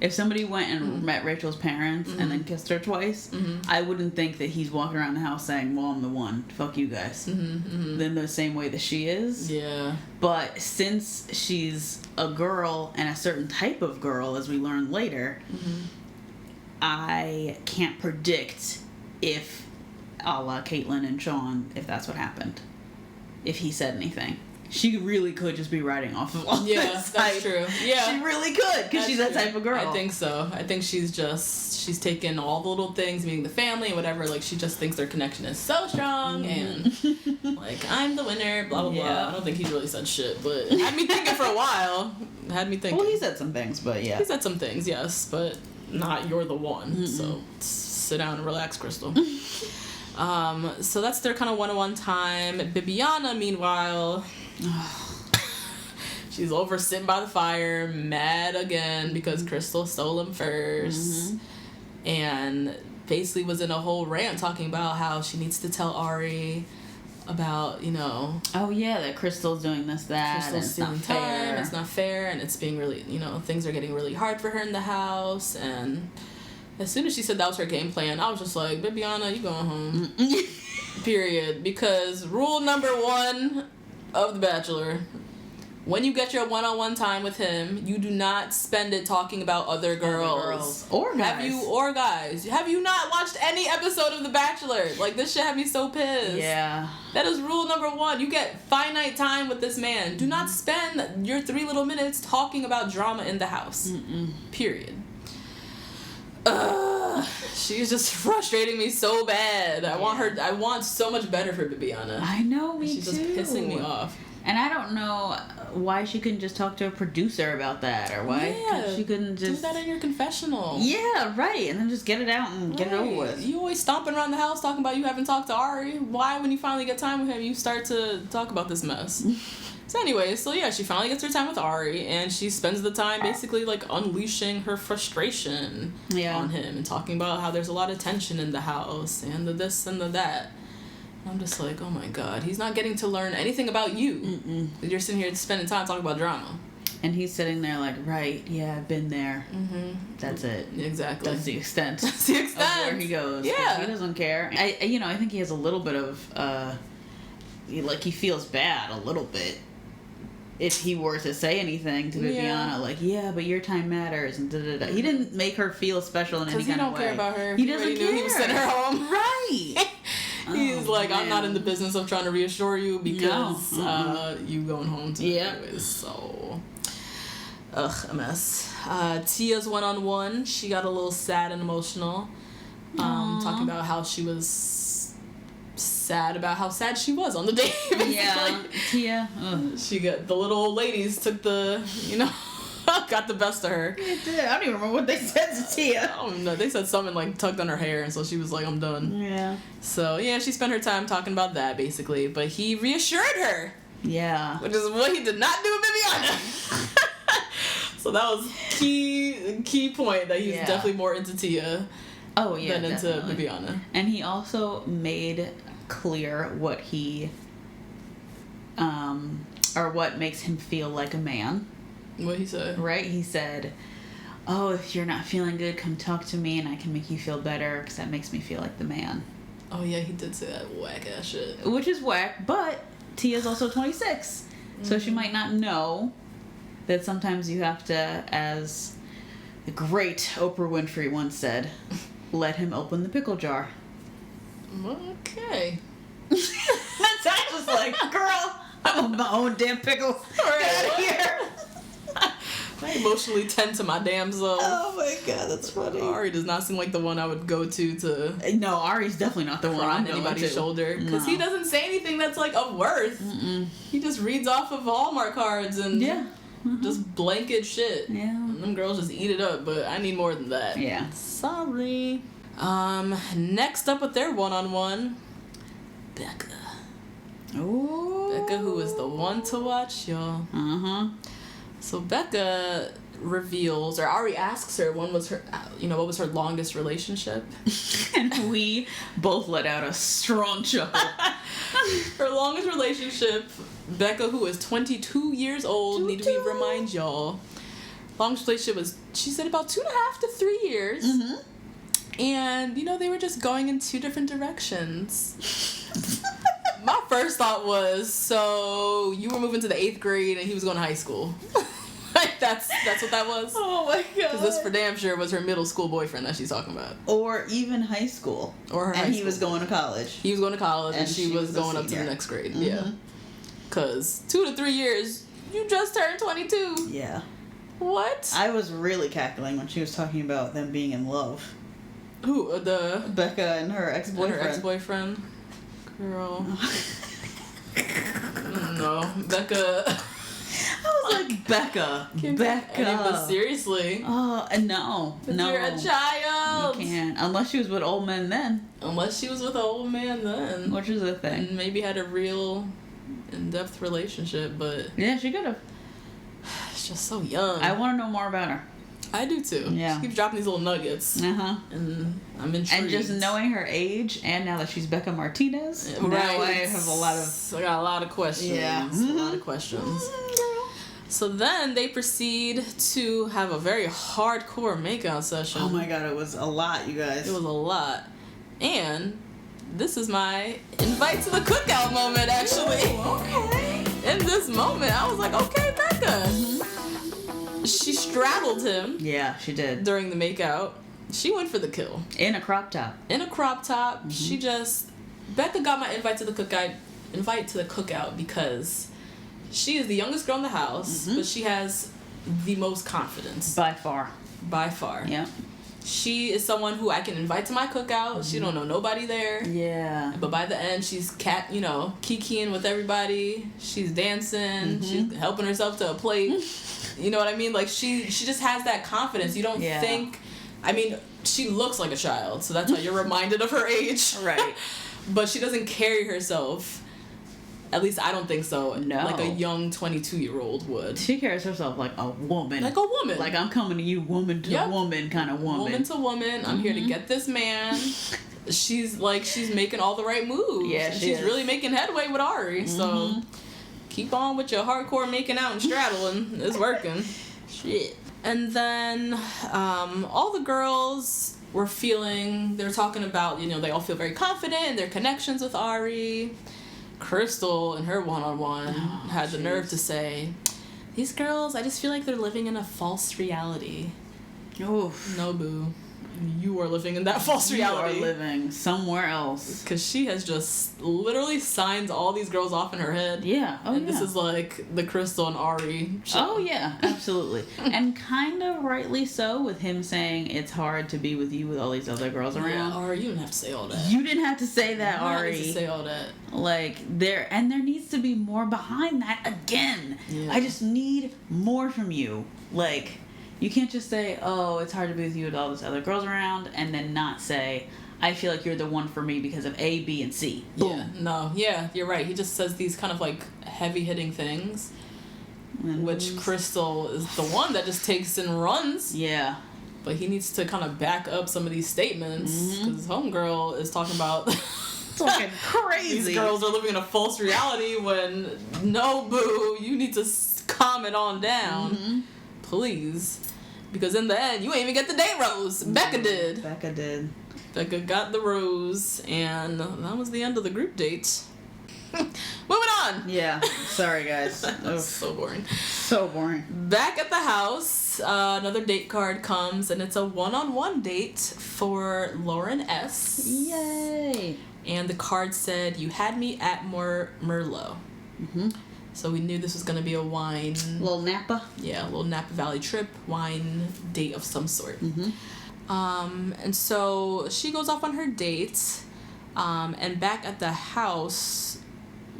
If somebody went and met Rachel's parents and then kissed her twice, I wouldn't think that he's walking around the house saying, well, I'm the one. Fuck you guys. Then the same way that she is. Yeah. But since she's a girl and a certain type of girl, as we learn later, I can't predict if, a la Caitlyn and Sean, if that's what happened. If he said anything. She really could just be riding off of all this. That's true. Yeah. She really could, because she's that type of girl. I think so. I think she's taken all the little things, meaning the family and whatever, like, she just thinks their connection is so strong, and, like, I'm the winner, blah, blah, blah. I don't think he really said shit, but it had me thinking for a while. Well, he said some things, but yeah. He said some things, yes, but not you're the one. So sit down and relax, Krystal. So that's their kind of one-on-one time. Bibiana, meanwhile... She's over sitting by the fire, mad again because Krystal stole him first. And basically was in a whole rant talking about how she needs to tell Arie about, you know... Oh, yeah, that Krystal's doing this, that, Krystal's and it's not fair. It's not fair, and it's being really, you know, things are getting really hard for her in the house. And as soon as she said that was her game plan, I was just like, Bibiana, you going home. Period. Because rule number 1 of The Bachelor... When you get your one-on-one time with him, you do not spend it talking about other girls. Or guys. Have you not watched any episode of The Bachelor? Like, this shit had me so pissed. Yeah. That is rule number 1. You get finite time with this man. Do not spend your 3 little minutes talking about drama in the house. Period. She's just frustrating me so bad. I want so much better for Bibiana. I know, me She's too. She's just pissing me off. And I don't know why she couldn't just talk to a producer about that, or why she couldn't just... do that in your confessional. Yeah, right, and then just get it out and get it over with. You always stomping around the house talking about you haven't talked to Arie. Why, when you finally get time with him, you start to talk about this mess? So anyway, she finally gets her time with Arie, and she spends the time basically, like, unleashing her frustration on him and talking about how there's a lot of tension in the house and the this and the that. I'm just like, oh my god, he's not getting to learn anything about you. You're sitting here spending time talking about drama. And he's sitting there like, right, yeah, I've been there. That's it. Exactly. That's the extent. That's the extent. Of where he goes. Yeah. He doesn't care. I think he has a little bit of, he feels bad a little bit. If he were to say anything to Bibiana, like, yeah, but your time matters, and da-da-da. He didn't make her feel special in any kind of way. Because he don't care about her. He doesn't care. He was sending her home. Right. He's like, I'm not in the business of trying to reassure you because you going home tonight anyways. So, a mess. Tia's one-on-one. She got a little sad and emotional. Talking about how she was sad about how sad she was on the date. Yeah, Tia. She got the little old ladies took the, got the best of her. It did. I don't even remember what they said to Tia. I don't know. They said something like tugged on her hair, and so she was like, I'm done. Yeah. So, she spent her time talking about that, basically. But he reassured her. Yeah. Which is what he did not do with Bibiana. So that was key point that he's definitely more into Tia than into Bibiana. And he also made clear what he, or what makes him feel like a man. What'd he say? Right? He said, oh, if you're not feeling good, come talk to me and I can make you feel better because that makes me feel like the man. Oh, yeah, he did say that whack-ass shit. Which is whack, but Tia's also 26. So she might not know that sometimes you have to, as the great Oprah Winfrey once said, let him open the pickle jar. Okay. That's just like, girl, I want my own damn pickles. Get out of here. I emotionally tend to my damn self. Oh my god, that's funny. Arie does not seem like the one I would go to. No, Arie's definitely not the one on anybody's shoulder. Because he doesn't say anything that's like of worth. He just reads off of Hallmark cards and just blanket shit. Yeah. And them girls just eat it up, but I need more than that. Yeah. Sorry. Next up with their one-on-one, Bekah. Ooh. Bekah, who is the one to watch, y'all. Uh-huh. So Bekah reveals, or Arie asks her, what was her longest relationship? And we both let out a strong chuckle. Her longest relationship, Bekah, who is 22 years old, need we remind y'all. Longest relationship was, she said, about 2.5 to 3 years. Mm-hmm. And, they were just going in 2 different directions. My first thought was, so you were moving to the 8th grade and he was going to high school. Like, that's what that was? Oh my god. Because this for damn sure was her middle school boyfriend that she's talking about. Or even high school. And he was going to college. He was going to college and she was going up to the next grade. Mm-hmm. Yeah. Because 2 to 3 years, you just turned 22. Yeah. What? I was really cackling when she was talking about them being in love. Who? Bekah and her ex-boyfriend. Her ex-boyfriend. Girl. No. Bekah. I was like, Bekah. But seriously. Oh, no. You're a child. You can't. Unless she was with old men then. Unless she was with an old man then. Which is a thing. And maybe had a real in-depth relationship, but... Yeah, she could have. She's just so young. I want to know more about her. I do too. Yeah. She keeps dropping these little nuggets. Uh-huh. And I'm intrigued. And just knowing her age, and now that she's Bekah Martinez, now I have a lot of... I got a lot of questions. Yeah. A lot of questions. So then they proceed to have a very hardcore makeout session. Oh my god, it was a lot, you guys. It was a lot. And this is my invite to the cookout moment, actually. Oh, okay. In this moment, I was like, okay, Bekah. Mm-hmm. She straddled him. Yeah, she did. During the makeout. She went for the kill. In a crop top. Mm-hmm. She just... Bekah got my invite to the cookout because she is the youngest girl in the house, but she has the most confidence. By far. Yeah. She is someone who I can invite to my cookout. She don't know nobody there. Yeah. But by the end, she's kikiing with everybody. She's dancing. She's helping herself to a plate. You know what I mean? Like, she just has that confidence. You don't think... I mean, she looks like a child, so that's how you're reminded of her age. Right. But she doesn't carry herself... At least I don't think so. No. Like a young 22-year-old would. She carries herself like a woman. Like a woman. Like, I'm coming to you woman to woman kind of woman. Woman to woman. I'm here to get this man. She's making all the right moves. Yeah, she's really making headway with Arie. So keep on with your hardcore making out and straddling. It's working. Shit. And then all the girls were they were talking about, they all feel very confident in their connections with Arie. Krystal in her one-on-one had the nerve to say, these girls, I just feel like they're living in a false reality. Oof. No, boo. You are living in that false reality. You are living somewhere else. Because she has just literally signed all these girls off in her head. Yeah. And this is like the Krystal and Arie show. Oh, yeah. Absolutely. And kind of rightly so, with him saying it's hard to be with you with all these other girls around. Yeah, Arie, you didn't have to say all that. You didn't have to say that, Arie. You didn't have to say all that. Like, there needs to be more behind that again. Yeah. I just need more from you. Like... You can't just say, oh, it's hard to be with you with all these other girls around, and then not say, I feel like you're the one for me because of A, B, and C. Boom. Yeah, no, yeah, you're right. He just says these kind of, like, heavy-hitting things, which Krystal is the one that just takes and runs. Yeah. But he needs to kind of back up some of these statements, because homegirl is talking about... Talking crazy. These girls are living in a false reality when, no, boo, you need to calm it on down. Please. Because in the end, you ain't even get the date rose. Bekah did. Bekah got the rose, and that was the end of the group date. Moving on. Yeah. Sorry, guys. That's so boring. So boring. Back at the house, another date card comes, and it's a one-on-one date for Lauren S. Yay. And the card said, you had me at Merlot. So we knew this was going to be a wine... Little Napa? Yeah, a little Napa Valley trip, wine date of some sort. And so she goes off on her date, and back at the house,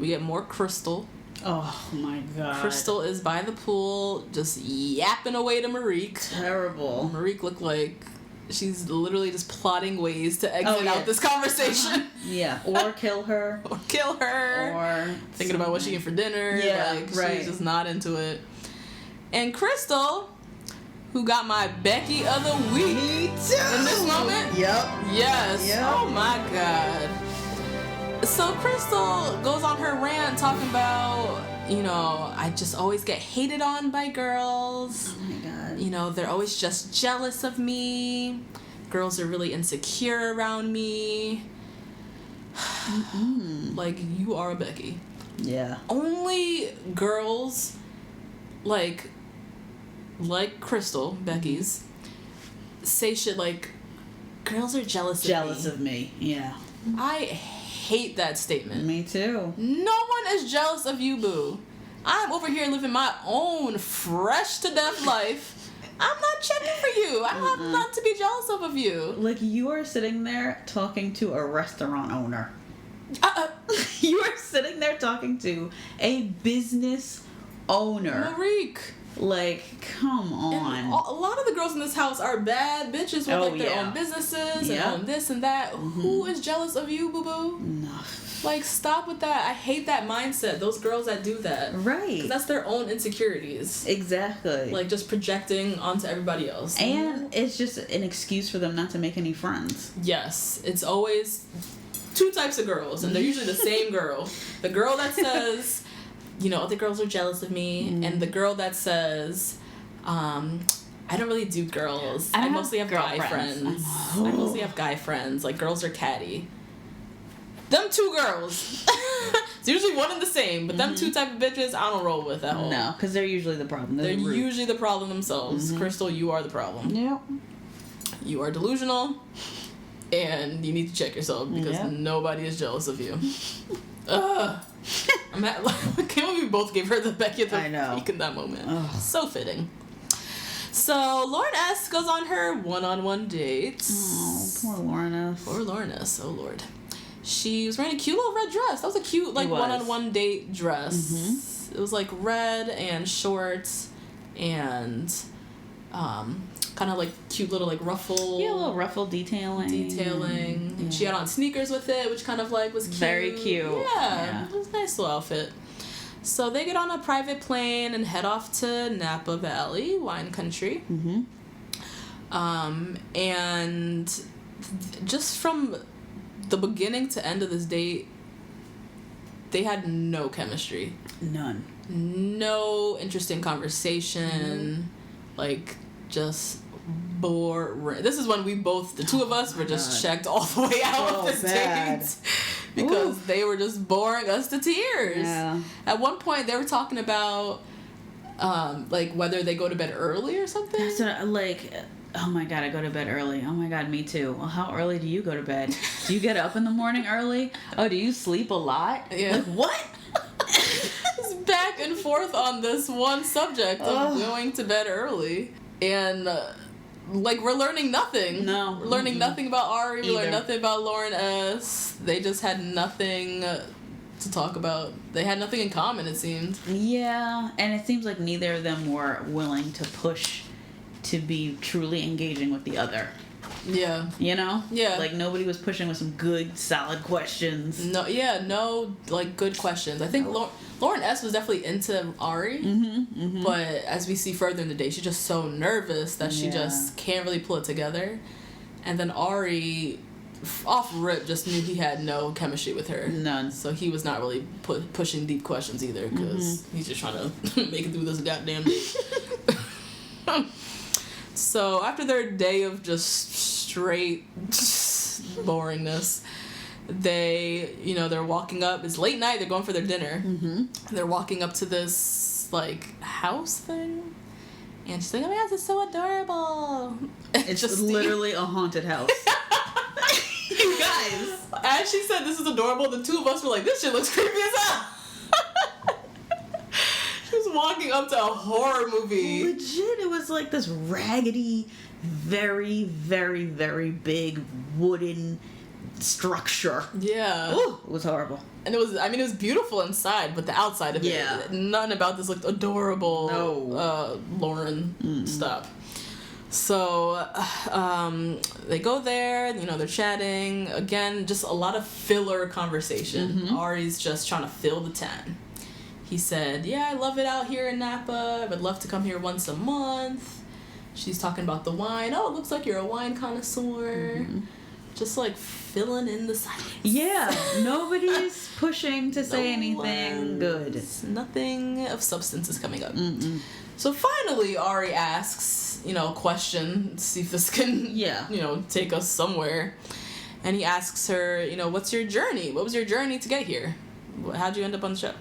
we get more Krystal. Oh my god. Krystal is by the pool, just yapping away to Marique. Terrible. Marique looked like she's literally just plotting ways to exit out this conversation. Yeah, or kill her. Or thinking about what she eat for dinner. Yeah, She's just not into it. And Krystal, who got my Becky of the week. Me too. In this moment? Yep. Yes. Yep. Oh my God. So Krystal goes on her rant talking about, I just always get hated on by girls. Oh my God. They're always just jealous of me. Girls are really insecure around me. Like, you are a Becky. Yeah. Only girls like Krystal, Becky's, say shit like, girls are jealous of me. Yeah. I hate that statement. Me too. No one is jealous of you, boo. I'm over here living my own fresh to death life. I'm not checking for you. I have not to be jealous of you. Like, you are sitting there talking to a restaurant owner. You are sitting there talking to a business owner. Marique. Like, come on. And a lot of the girls in this house are bad bitches with their own businesses and own this and that. Who is jealous of you, boo-boo? No. Like, stop with that. I hate that mindset. Those girls that do that. Right. 'Cause that's their own insecurities. Exactly. Like, just projecting onto everybody else. And it's just an excuse for them not to make any friends. Yes. It's always two types of girls, and they're usually the same girl. The girl that says, other girls are jealous of me, and the girl that says, I don't really do girls. I mostly have guy friends. I mostly have guy friends. Like, girls are catty. Them two girls. It's usually one and the same, but them two type of bitches I don't roll with at all. No, because they're usually the problem. They're usually the problem themselves. Krystal, you are the problem. Yep. You are delusional, and you need to check yourself because nobody is jealous of you. I can't believe we both gave her the Becky of the week in that moment. So fitting. So Lauren S. goes on her one-on-one dates. Oh, poor Lauren S. Poor Lauren S. Oh, Lord. She was wearing a cute little red dress. That was a cute, one-on-one date dress. It was, red and shorts and kind of, cute little, ruffle. Yeah, a little ruffle detailing. Yeah. She had on sneakers with it, which kind of, was cute. Very cute. Yeah. It was a nice little outfit. So they get on a private plane and head off to Napa Valley, wine country. And just from the beginning to end of this date, they had no chemistry. None. No interesting conversation. Just boring. This is when we both, the two of us, were just checked all the way out of this date. Because they were just boring us to tears. Yeah. At one point, they were talking about, whether they go to bed early or something. So, oh my God, I go to bed early. Oh my God, me too. Well, how early do you go to bed? Do you get up in the morning early? Oh, do you sleep a lot? Yeah. What? It's back and forth on this one subject of going to bed early. And, we're learning nothing. No. We're learning nothing about Arie. We learned nothing about Lauren S. They just had nothing to talk about. They had nothing in common, it seemed. Yeah, and it seems like neither of them were willing to push to be truly engaging with the other. Yeah. Yeah. Nobody was pushing with some good, solid questions. No, good questions. I think Lauren S. was definitely into Arie, but as we see further in the day, she's just so nervous that she just can't really pull it together. And then Arie, off rip, just knew he had no chemistry with her. None. So he was not really pushing deep questions either, because he's just trying to make it through this goddamn date. So after their day of just straight boringness, they're walking up. It's late night. They're going for their dinner. They're walking up to this house thing, and she's like, "Oh my God, this is so adorable." It's just literally a haunted house. You guys, as she said, "This is adorable," the two of us were like, "This shit looks creepy as hell." She was walking up to a horror movie. Legit, it was this raggedy, very, very, very big wooden structure. Yeah. Ooh, it was horrible. And it was beautiful inside, but the outside of it, none about this looked adorable. No. Lauren, stop. So, they go there, they're chatting. Again, just a lot of filler conversation. Arie's just trying to fill the time. He said, "Yeah, I love it out here in Napa. I would love to come here once a month." She's talking about the wine. Oh, it looks like you're a wine connoisseur. Just like filling in the silence. Yeah, nobody's pushing to say anything good. Nothing of substance is coming up. So finally, Arie asks, a question, see if this can, take us somewhere. And he asks her, what's your journey? What was your journey to get here? How'd you end up on the show?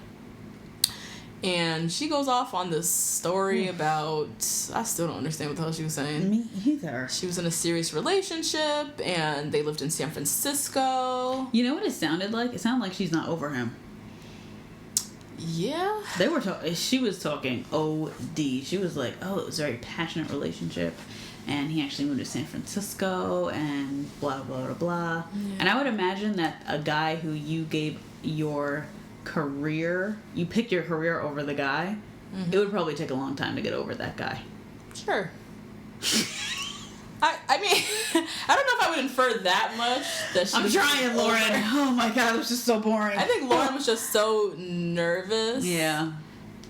And she goes off on this story about, I still don't understand what the hell she was saying. Me either. She was in a serious relationship, and they lived in San Francisco. You know what it sounded like? It sounded like she's not over him. Yeah. She was talking OD. She was like, oh, it was a very passionate relationship, and he actually moved to San Francisco, and blah, blah, blah, blah. Yeah. And I would imagine that a guy who you gave your career, you picked your career over the guy, it would probably take a long time to get over that guy. Sure. I mean, I don't know if I would infer that much. I'm trying, Lauren. Oh my god, it was just so boring. I think Lauren was just so nervous. Yeah.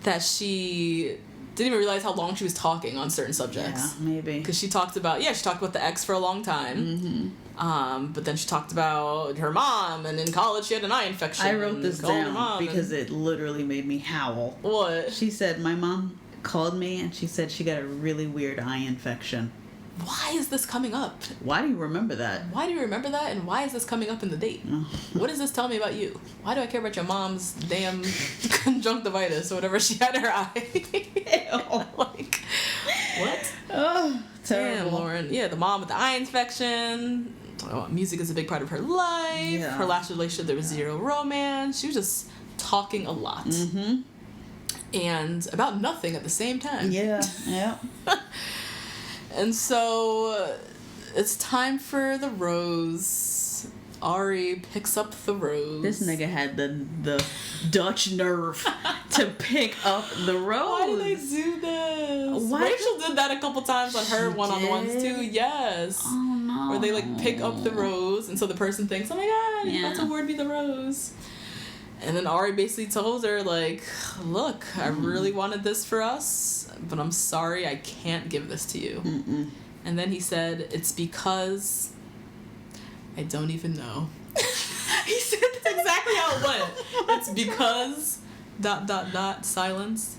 That she didn't even realize how long she was talking on certain subjects. Yeah, maybe. Because she talked about the ex for a long time. But then she talked about her mom, and in college she had an eye infection. I wrote this down because it literally made me howl. What? She said, my mom called me and she said she got a really weird eye infection. Why is this coming up? Why do you remember that? Why do you remember that, and why is this coming up in the date? What does this tell me about you? Why do I care about your mom's damn conjunctivitis or whatever she had in her eye? Like, what? Oh, terrible. Damn, Lauren. Yeah, the mom with the eye infection. Music is a big part of her life. Yeah. Her last relationship, there was zero romance. She was just talking a lot. And about nothing at the same time. Yeah, yeah. And so it's time for the rose. Arie picks up the rose. This nigga had the Dutch nerve to pick up the rose. Why do they do this? Rachel did that a couple times on her one-on-ones too. Yes. Oh no. Where they like pick up the rose, and so the person thinks, "Oh my god, that's a word be the rose." And then Arie basically tells her, like, look, I really wanted this for us, but I'm sorry I can't give this to you. And then he said, it's because I don't even know. He said that's exactly how it went. It's because ... silence.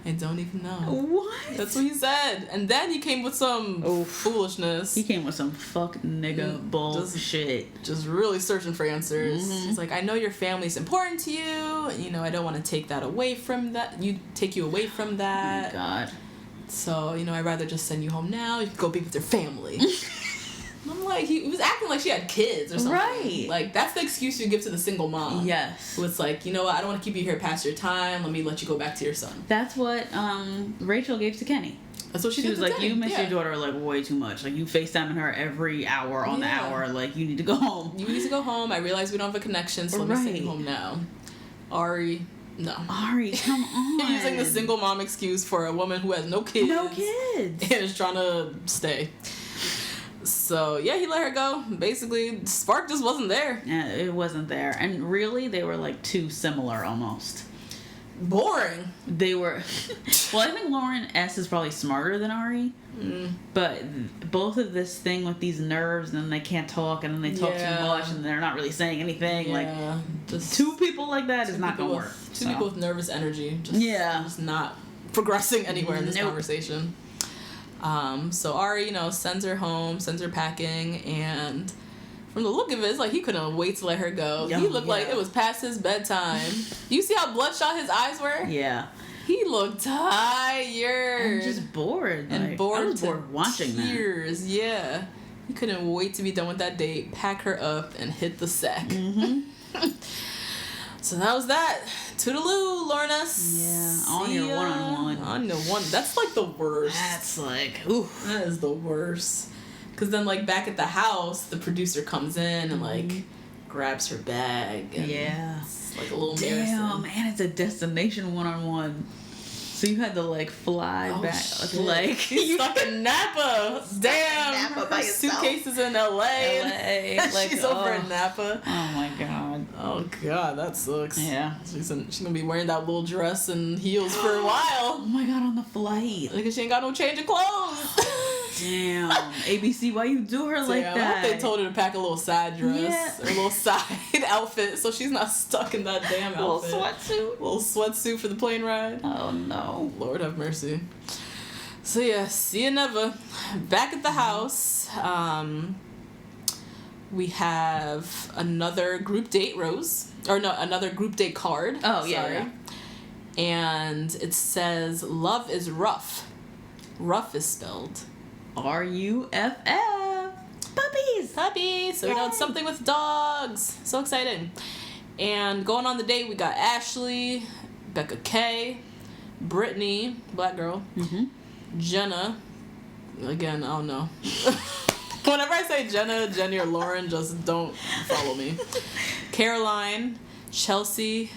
I don't even know. What? That's what he said. And then he came with some foolishness. He came with some fuck nigga bullshit. Just really searching for answers. He's like, I know your family's important to you. I don't want to take that away from that. Take you away from that. Oh my god. So, I'd rather just send you home now. You can go be with your family. I'm like, he was acting like she had kids or something. Right. Like, that's the excuse you give to the single mom. Yes. Who it's like, you know what, I don't want to keep you here past your time. Let me let you go back to your son. That's what Rachel gave to Kenny. That's what she did. She was like, Kenny. you miss your daughter like way too much. Like, you FaceTiming her every hour on the hour. Like, you need to go home. You need to go home. I realize we don't have a connection, so let me send you home now. Arie, no. Arie, come on. You're using the single mom excuse for a woman who has no kids. No kids. And is trying to stay. So, yeah, he let her go. Basically, spark just wasn't there. Yeah, it wasn't there. And really, they were, like, too similar almost. Boring. They were... Well, I think Lauren S. is probably smarter than Arie. But both of this thing with these nerves, and then they can't talk, and then they talk too much, and they're not really saying anything. Yeah. Like, just two people like that is not going to work. Two people with nervous energy. Just not progressing anywhere in this conversation. So Arie, sends her home, sends her packing, and from the look of it, it's like he couldn't wait to let her go. He looked like it was past his bedtime. You see how bloodshot his eyes were? Yeah. He looked tired. And just bored. And bored. I was bored watching tears. That. Yeah. He couldn't wait to be done with that date, pack her up, and hit the sack. So that was that. Toodaloo, Lornas. Yeah, on your one-on-one. On the one. That's like the worst. That's like, ooh. That is the worst. Because then, like, back at the house, the producer comes in and, like, grabs her bag. And it's like a little embarrassing. Damn, and it's a destination one-on-one. So you had to like fly back, shit. like She's stuck in Napa. Damn, Napa by her yourself. suitcases in LA. Like, She's over in Napa. Oh my god. Oh god, that sucks. Yeah. She's gonna be wearing that little dress and heels for a while. Oh my god, on the flight. Because she ain't got no change of clothes. Damn. ABC, why you do her like I that? hope they told her to pack a little side dress Yeah. or a little side outfit so she's not stuck in that damn outfit. Little sweatsuit for the plane ride. Oh no. Lord have mercy. So yeah, see you never. Back at the house, we have another group date rose. Or no, another group date card. Oh, yeah, Sorry. yeah. And it says, love is rough. Rough is spelled RUFF. Puppies. Puppies. So we know it's something with dogs. So exciting. And going on the date, we got Ashley, Becca K, Brittany, black girl, Jenna. Again, I don't know. Whenever I say Jenna, Jenny, or Lauren, just don't follow me. Caroline, Chelsea,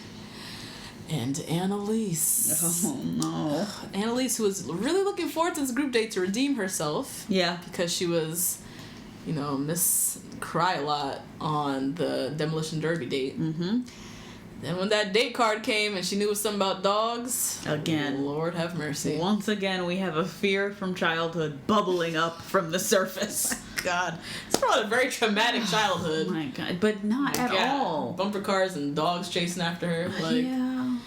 and Annaliese. Oh no. Annaliese, who was really looking forward to this group date to redeem herself. Yeah. Because she was, Miss Cry a Lot on the Demolition Derby date. Then when that date card came and she knew it was something about dogs, Again. Lord have mercy. Once again, we have a fear from childhood bubbling up from the surface. God, it's probably a very traumatic childhood. Oh my god, but not at all. Bumper cars and dogs chasing after her. Like, Yeah.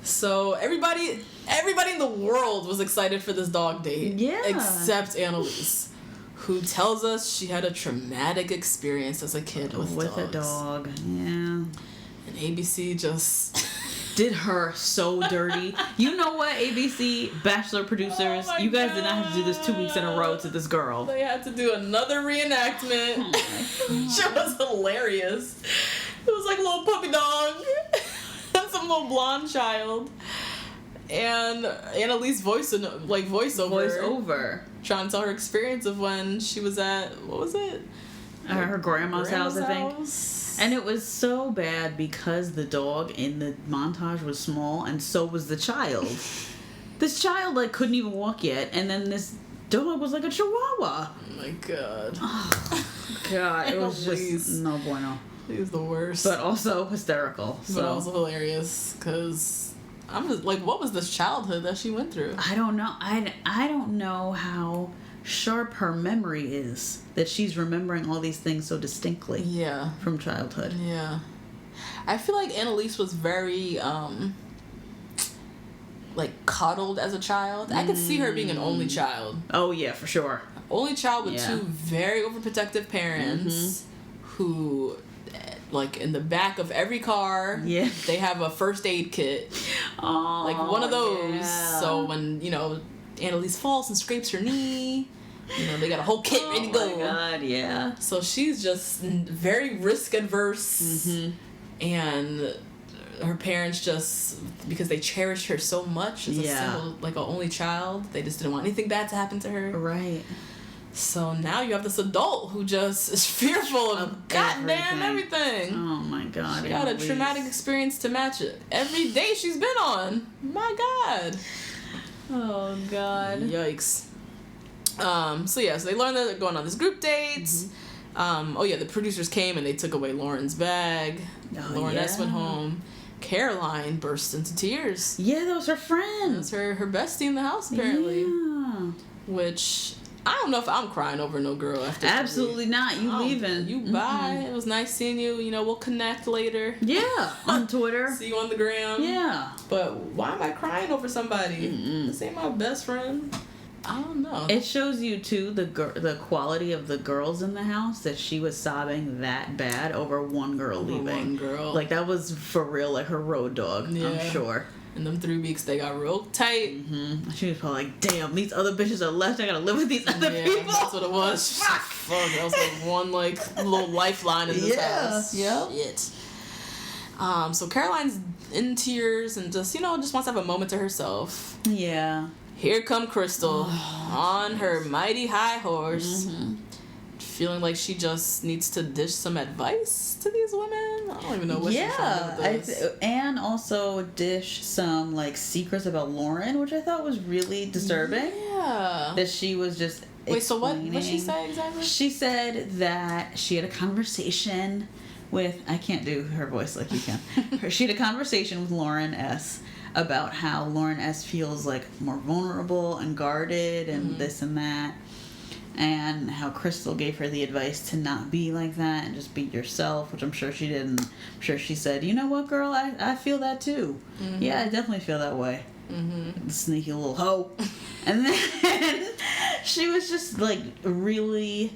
So everybody in the world was excited for this dog date. Yeah. Except Annaliese, who tells us she had a traumatic experience as a kid with dogs. a dog. Yeah. And ABC just Did her so dirty. You know what, ABC, Bachelor producers, Oh my you guys did not have to do this 2 weeks in a row to this girl. They had to do another reenactment. It was hilarious. It was like a little puppy dog and some little blonde child. And Annaliese voiceover. Trying to tell her experience of when she was at, what was it? Her grandma's house, I think. house. And it was so bad because the dog in the montage was small, and so was the child. This child, like, couldn't even walk yet, and then this dog was like a chihuahua. Oh my god. Oh, God, it was just no bueno. He was the worst. But also hysterical. So. But also hilarious, because I'm just, like, what was this childhood that she went through? I don't know. I don't know how sharp her memory is that she's remembering all these things so distinctly. Yeah. From childhood. Yeah. I feel like Annaliese was very, coddled as a child. I could see her being an only child. Oh, yeah, for sure. Only child with two very overprotective parents who, like, in the back of every car, they have a first aid kit. Oh, like, one of those. Yeah. So when, Annaliese falls and scrapes her knee, they got a whole kit ready to go. Oh, my God, yeah. So she's just very risk adverse. And her parents just, because they cherished her so much as a single, like, an only child, they just didn't want anything bad to happen to her. Right. So now you have this adult who just is fearful of goddamn everything. Oh my god. She got a traumatic experience to match it. Every day she's been on. My god. Oh god. Yikes. So they learned that they're going on this group date. The producers came and they took away Lauren's bag. Lauren S. went home. Caroline burst into tears. Yeah, that was her friend. That was her bestie in the house, apparently. Yeah. Which, I don't know if I'm crying over no girl after. Absolutely not. You leaving. You bye. It was nice seeing you. We'll connect later. Yeah. On Twitter. See you on the gram. Yeah. But why am I crying over somebody? This ain't my best friend. I don't know. It shows you too the quality of the girls in the house, that she was sobbing that bad over one girl leaving. One girl. Like, that was for real, like her road dog. Yeah. I'm sure. In them 3 weeks, they got real tight. She was probably like, damn, these other bitches are left. I gotta live with these other people. That's what it was. Fuck. That was like one, little lifeline in this house. Yeah. Shit. So Caroline's in tears and just wants to have a moment to herself. Yeah. Here come Krystal on her mighty high horse. feeling like she just needs to dish some advice to these women. I don't even know what she's trying to do with this. And also dish some like secrets about Lauren, which I thought was really disturbing. Yeah. That she was just Wait, so what did she say exactly? She said that she had a conversation with, I can't do her voice like you can. She had a conversation with Lauren S. about how Lauren S. feels like more vulnerable and guarded and this and that. And how Krystal gave her the advice to not be like that and just be yourself, which I'm sure she didn't. I'm sure she said, you know what, girl, I feel that too. Yeah, I definitely feel that way. Sneaky little hoe. And then she was just like really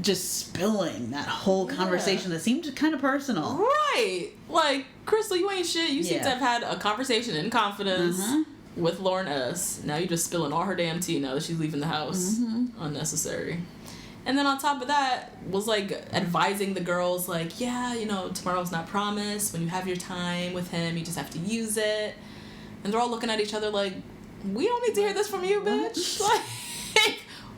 just spilling that whole conversation that seemed kind of personal. Right. Like, Krystal, you ain't shit. You seem to have had a conversation in confidence with Lauren S. Now you're just spilling all her damn tea now that she's leaving the house. Unnecessary. And then on top of that, was like advising the girls, like, yeah, you know, tomorrow's not promised. When you have your time with him, you just have to use it. And they're all looking at each other like, we don't need to hear this from you, bitch. Like,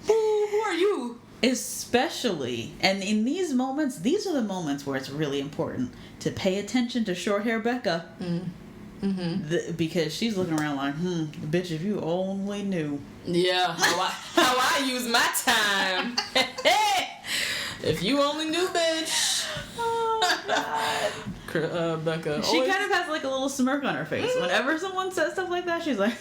who are you? Especially, and in these moments, these are the moments where it's really important to pay attention to short hair Bekah. Because she's looking around like, bitch, if you only knew. Yeah, how I use my time. If you only knew, bitch. Oh, God. Bekah. She kind of has like a little smirk on her face. Whenever someone says stuff like that, she's like...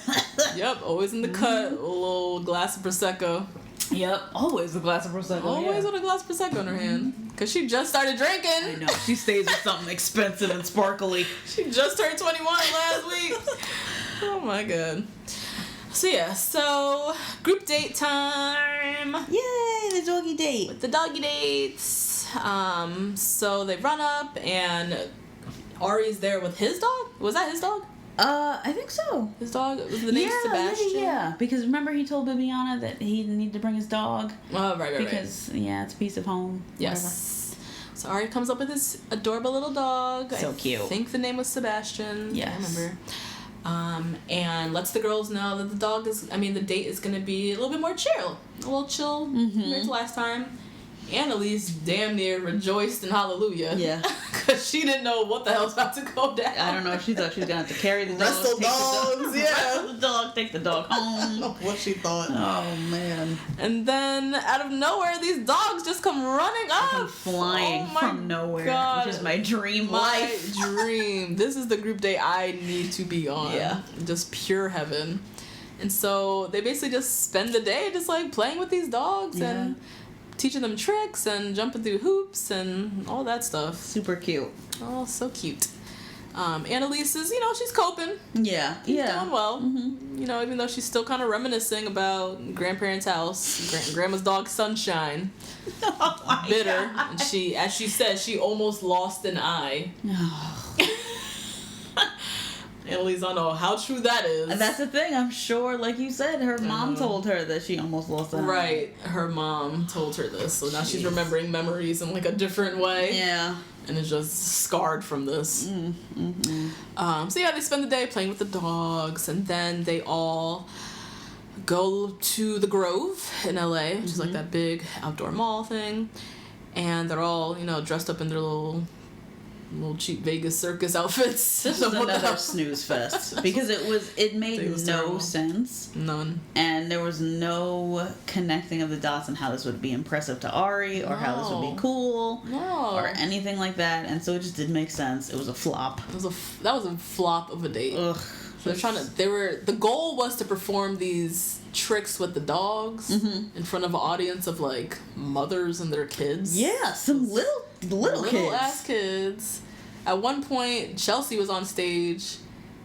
Yep, always in the cut, a little glass of Prosecco. Yep, always a glass of Prosecco. Always with a glass of Prosecco in her hand. Because she just started drinking. I know, she stays with something expensive and sparkly. She just turned 21 last week. Oh my god. So yeah, so group date time. Yay, the doggy date. With the doggy dates. So they run up and Arie's there with his dog? Was that his dog? I think so. His dog? Was the name Sebastian? Yeah, because remember he told Bibiana that he needed to bring his dog? Oh, right. Because, it's a piece of home. Yes. Whatever. So Arie comes up with this adorable little dog. So cute. I think the name was Sebastian. Yes. I remember. And lets the girls know that the date is going to be a little bit more chill. A little chill compared to last time. Annaliese damn near rejoiced in hallelujah. Yeah. Because she didn't know what the hell's about to go down. I don't know. She thought she was going to have to carry the dog. Wrestle dogs, Wrestle the dog, take the dog home. I don't know what she thought. Oh, man. And then, out of nowhere, these dogs just come running up. Come flying from nowhere. God. Which is my dream life. My dream. This is the group date I need to be on. Yeah. Just pure heaven. And so, they basically just spend the day just, like, playing with these dogs and teaching them tricks and jumping through hoops and all that stuff. Super cute. Oh, so cute. Annaliese is, she's coping. Yeah. She's doing well. Even though she's still kind of reminiscing about grandparents' house, grandma's dog Sunshine. Oh my Bitter. God. And she, as she said, she almost lost an eye. Annaliese, I don't know how true that is. And that's the thing. I'm sure, like you said, her mom told her that she almost lost an eye. Right. Her mom told her this. So now she's remembering memories in like a different way. Yeah. And is just scarred from this. So yeah, they spend the day playing with the dogs. And then they all go to the Grove in LA, which is like that big outdoor mall thing. And they're all, dressed up in their little cheap Vegas circus outfits. This was another snooze fest because it made no terrible. sense. None. And there was no connecting of the dots on how this would be impressive to Arie or how this would be cool or anything like that. And so it just didn't make sense. It was a flop. That was a flop of a date. Ugh. So the goal was to perform these tricks with the dogs in front of an audience of like mothers and their kids. Yeah, some little kids. Ass kids. At one point, Chelsea was on stage,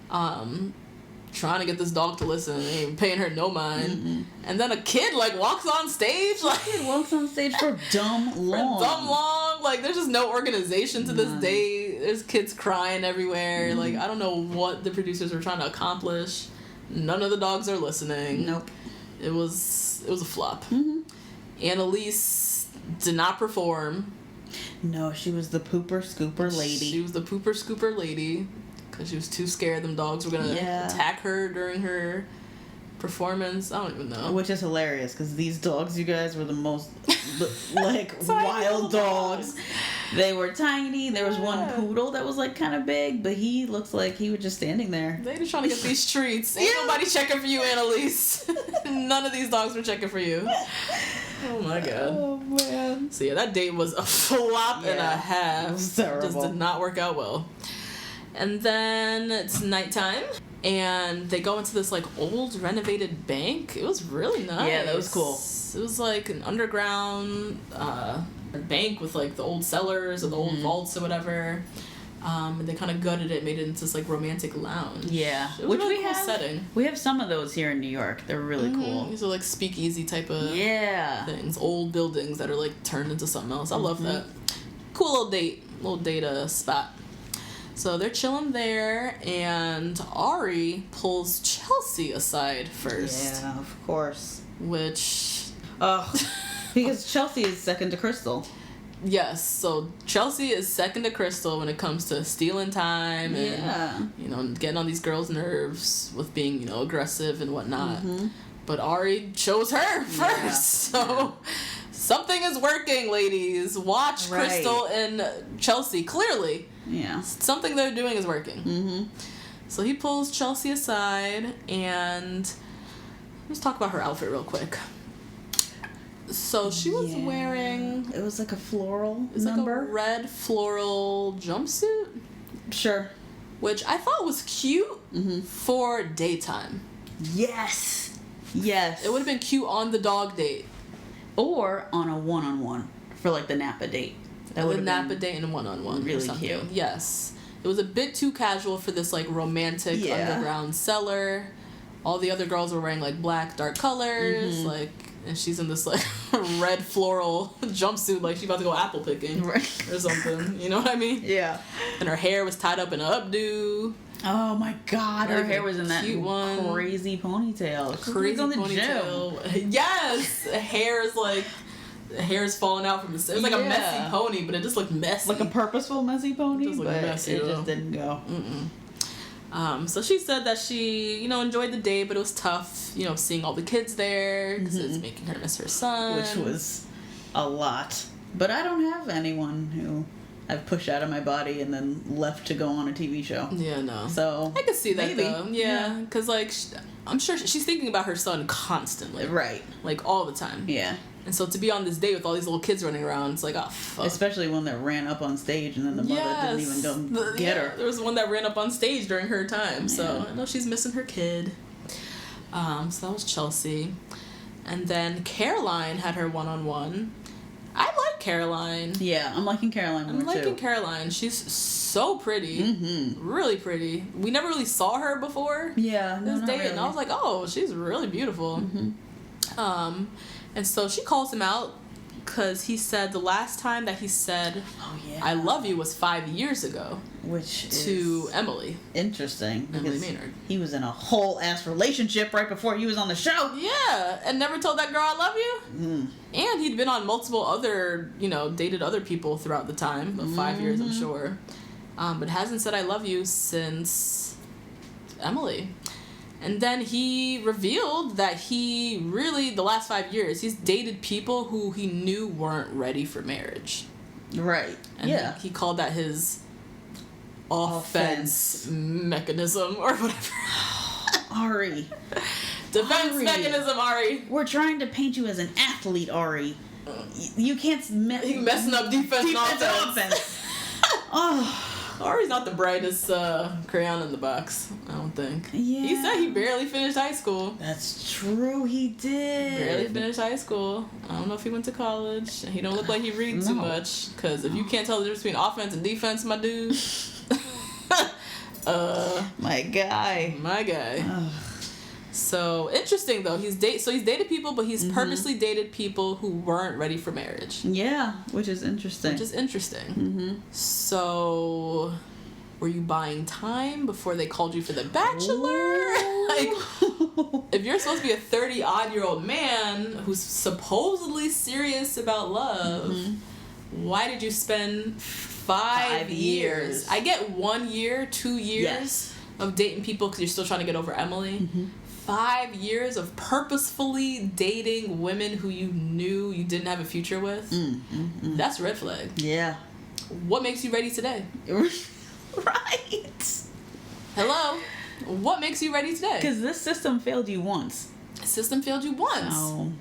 trying to get this dog to listen, ain't paying her no mind. And then a kid walks on stage, walks on stage for dumb long. Like there's just no organization to this day. There's kids crying everywhere. Like I don't know what the producers were trying to accomplish. None of the dogs are listening. Nope. It was a flop. Annaliese did not perform. No, she was the pooper scooper lady. She was the pooper scooper lady because she was too scared them dogs were gonna attack her during her performance. I don't even know. Which is hilarious because these dogs, you guys, were the most like wild dogs. They were tiny. There was one poodle that was like kind of big, but he looks like he was just standing there. They just trying to get these treats. Ain't nobody checking for you, Annaliese. None of these dogs were checking for you. Oh my god. Oh man. So yeah, that date was a flop and a half. It was terrible. Just did not work out well. And then it's nighttime, and they go into this like old renovated bank. It was really nice. Yeah, that was cool. It was like an underground bank with like the old cellars or the old vaults or whatever. And they kind of gutted it, made it into this like romantic lounge. Yeah, it was which a really we cool have. Setting. We have some of those here in New York. They're really cool. These are like speakeasy type of things, old buildings that are like turned into something else. I love that. Cool little date spot. So they're chilling there, and Arie pulls Chelsea aside first. Yeah, of course. Which... because Chelsea is second to Krystal. Yes, so Chelsea is second to Krystal when it comes to stealing time and, you know, getting on these girls' nerves with being, you know, aggressive and whatnot. But Arie chose her first, so... Something is working, ladies. Watch Krystal and Chelsea. Clearly. Yeah. Something they're doing is working. So he pulls Chelsea aside, and let's talk about her outfit real quick. So she was wearing... It was like a floral It's number. like a red floral jumpsuit. Sure. Which I thought was cute for daytime. Yes. Yes. It would have been cute on the dog date. Or on a one-on-one for like the Napa date. That would Napa date and a one-on-one really or something. cute. Yes. It was a bit too casual for this like romantic underground cellar. All the other girls were wearing like black dark colors, like, and she's in this like red floral jumpsuit, like she's about to go apple picking or something. You know what I mean? Yeah. And her hair was tied up in an updo. Oh my god, her hair was in that one. crazy ponytail. Crazy on the ponytail. gym. Yes! Hair is falling out from the... It was like a messy pony, but it just looked messy. Like a purposeful messy pony, It just looked messy, it just didn't go. So she said that she, you know, enjoyed the day, but it was tough, you know, seeing all the kids there because it's making her miss her son. Which was a lot. But I don't have anyone who I've pushed out of my body and then left to go on a TV show. Yeah, no. So I could see that, maybe. though. Yeah, because, like, I'm sure she's thinking about her son constantly. Right. Like, all the time. Yeah. And so to be on this date with all these little kids running around, it's like, oh, fuck. Especially one that ran up on stage and then the mother didn't even go get her. There was one that ran up on stage during her time, so I know she's missing her kid. So that was Chelsea. And then Caroline had her one-on-one. I like Caroline. Yeah, I'm liking Caroline more, I'm liking too. Caroline. She's so pretty. Really pretty. We never really saw her before. Yeah, This date, really. and I was like, oh, she's really beautiful. And so she calls him out because he said the last time that he said, I love you was 5 years ago. Which to is Emily. Interesting. Emily Maynard. He was in a whole ass relationship right before he was on the show. Yeah, and never told that girl I love you. And he'd been on multiple other, you know, dated other people throughout the time, of 5 years, I'm sure. But hasn't said I love you since Emily. And then he revealed that he really, the last 5 years, he's dated people who he knew weren't ready for marriage. Right. And he called that his offense mechanism or whatever. Arie. Defense mechanism, Arie. We're trying to paint you as an athlete, Arie. You can't... You messing up defense and offense. Oh... Arie's not the brightest crayon in the box, I don't think. Yeah. He said he barely finished high school. That's true, he did. Barely finished high school. I don't know if he went to college. He don't look like he reads too much. Because if you can't tell the difference between offense and defense, my dude. My guy. My guy. Ugh. So, interesting though. He's dated people, but he's purposely dated people who weren't ready for marriage. Yeah, which is interesting. So, were you buying time before they called you for the Bachelor? Like, if you're supposed to be a 30-odd-year-old man who's supposedly serious about love, why did you spend 5 years? I get 1 year, 2 years of dating people because you're still trying to get over Emily. 5 years of purposefully dating women who you knew you didn't have a future with, that's a red flag. Yeah. What makes you ready today? Right. Hello? What makes you ready today? Because this system failed you once. The system failed you once. So,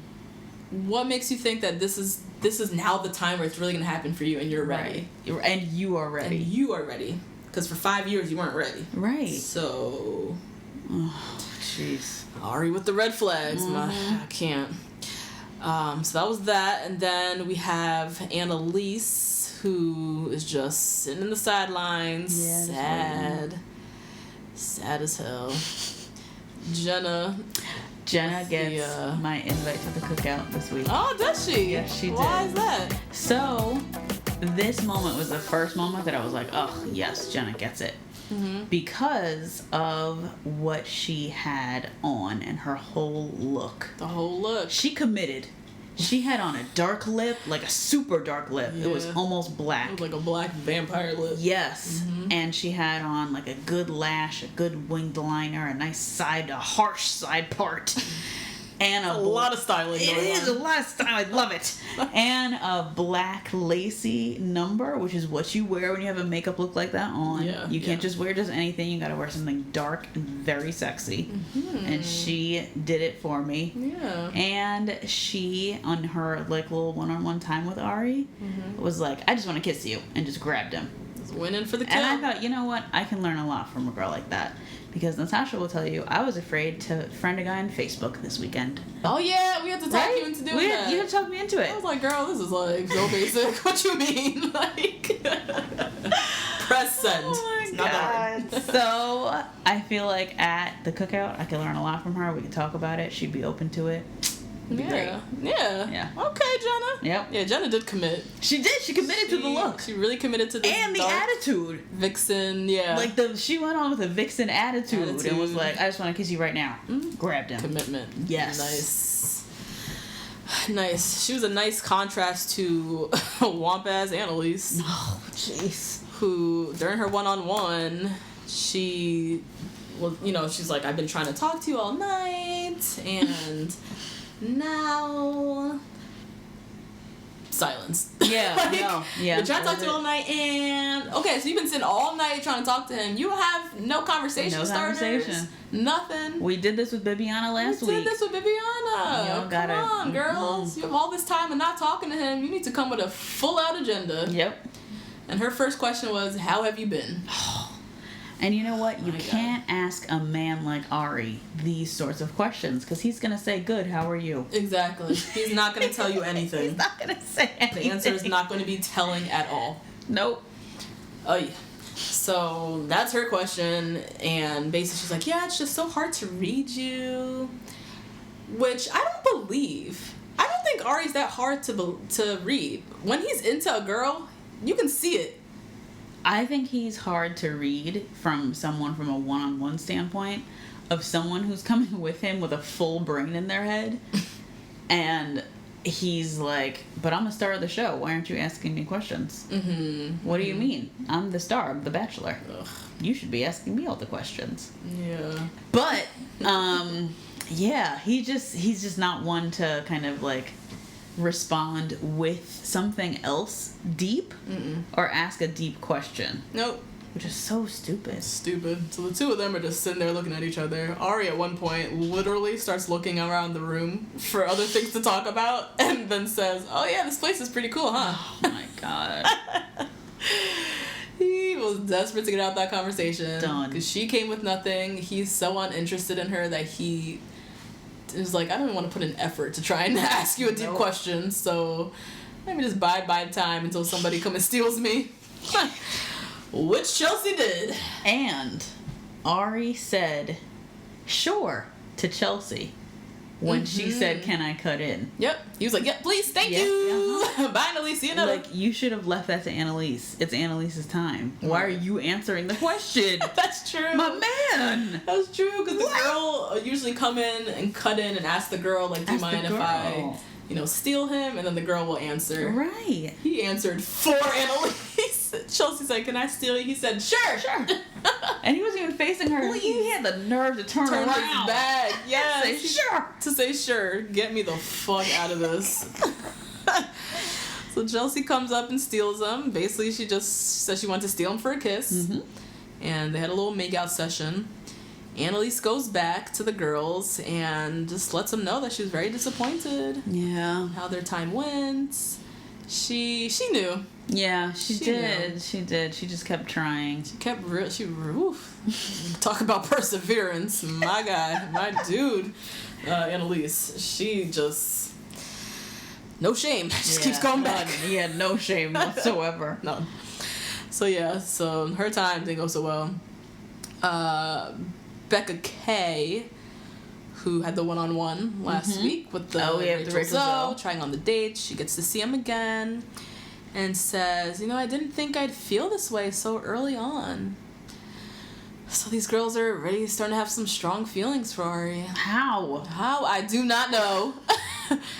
what makes you think that this is now the time where it's really going to happen for you and you're ready? Right. And you are ready. And you are ready. Because for 5 years you weren't ready. Right. So... Oh, jeez. Arie with the red flags. I can't. So that was that. And then we have Annaliese, who is just sitting in the sidelines. Yeah, sad. Sad as hell. Jenna gets my invite to the cookout this week. Oh, does she? Yes, she did. Why is that? So, this moment was the first moment that I was like, oh, yes, Jenna gets it. Mm-hmm. Because of what she had on and her whole look. The whole look. She committed. She had on a dark lip, like a super dark lip. Yeah. It was almost black. It was like a black vampire lip. Yes. Mm-hmm. And she had on like a good lash, a good winged liner, a nice harsh side part. And a lot of styling going on. It is a lot of style. I love it. And a black lacy number, which is what you wear when you have a makeup look like that on. Yeah, you can't just wear just anything. You got to wear something dark and very sexy. Mm-hmm. And she did it for me. Yeah. And she, on her like little one-on-one time with Arie, was like, I just want to kiss you, and just grabbed him. Just went in for the kill. And I thought, you know what? I can learn a lot from a girl like that. Because Natasha will tell you, I was afraid to friend a guy on Facebook this weekend. Oh yeah, we had to talk you into doing that. You had to talk me into it. I was like, girl, this is like so basic. What you mean? Like, press send. Oh my God. So I feel like at the cookout, I can learn a lot from her. We can talk about it. She'd be open to it. It'd be great. Yeah. Okay, Jenna. Yep. Yeah, Jenna did commit. She did. She committed to the look. She really committed to the and the attitude. Vixen, yeah. Like she went on with a vixen attitude and was like, I just want to kiss you right now. Grabbed him. Commitment. Yes. Nice. She was a nice contrast to womp-ass Annaliese. Oh, jeez. Who, during her one-on-one, she, well, she's like, I've been trying to talk to you all night, and... now silence. Yeah. Been trying to talk to you all night, and okay, so you've been sitting all night trying to talk to him. You have no conversation starters. Nothing. We did this with Bibiana last week. We did this with Bibiana. Come on, girls. You have all this time and not talking to him. You need to come with a full out agenda. Yep. And her first question was, how have you been? And you know what? You can't ask a man like Arie these sorts of questions because he's going to say, good, how are you? Exactly. He's not going to tell you anything. He's not going to say anything. The answer is not going to be telling at all. Nope. Oh, yeah. So that's her question. And basically she's like, yeah, it's just so hard to read you. Which I don't believe. I don't think Arie's that hard to read. When he's into a girl, you can see it. I think he's hard to read from someone from a one-on-one standpoint of someone who's coming with him with a full brain in their head. And he's like, but I'm the star of the show. Why aren't you asking me questions? Mm-hmm. What do you mean? I'm the star of The Bachelor. Ugh. You should be asking me all the questions. Yeah. But, yeah, he's just not one to kind of like respond with something else deep or ask a deep question. Nope. Which is so stupid. Stupid. So the two of them are just sitting there looking at each other. Arie at one point literally starts looking around the room for other things to talk about and then says, oh yeah, this place is pretty cool, huh? Oh my God. He was desperate to get out that conversation. Done. Because she came with nothing. He's so uninterested in her that he is like, I don't even want to put an effort to try and ask you a deep question, so let me just bide my time until somebody comes and steals me. Which Chelsea did. And Arie said, sure, to Chelsea when she said, can I cut in? Yep. He was like, yep, please, thank you. Bye, Annaliese, see you another. Like, you should have left that to Annaliese. It's Annalise's time. Why are you answering the question? That's true. My man. That's true, because the girl usually come in and cut in and ask the girl, like, do you mind if I, steal him? And then the girl will answer. Right. He answered for Annaliese. Chelsea's like, can I steal you? He said, sure. And he wasn't even facing her. Please. He had the nerve to turn around. His back. Yes. Say sure. To say sure. Get me the fuck out of this. So Chelsea comes up and steals him. Basically, she just says she wants to steal him for a kiss. Mm-hmm. And they had a little makeout session. Annaliese goes back to the girls and just lets them know that she was very disappointed. Yeah. How their time went. She knew. Yeah, she did. knew. She did. She just kept trying. Talk about perseverance. My guy, my dude, Annaliese. She just no shame. Just keeps going back. He had no shame whatsoever. No. So her time didn't go so well. Bekah K, who had the one-on-one last week with the Rachel Zoe, trying on the dates. She gets to see him again and says, I didn't think I'd feel this way so early on. So these girls are already starting to have some strong feelings for Arie. How? I do not know.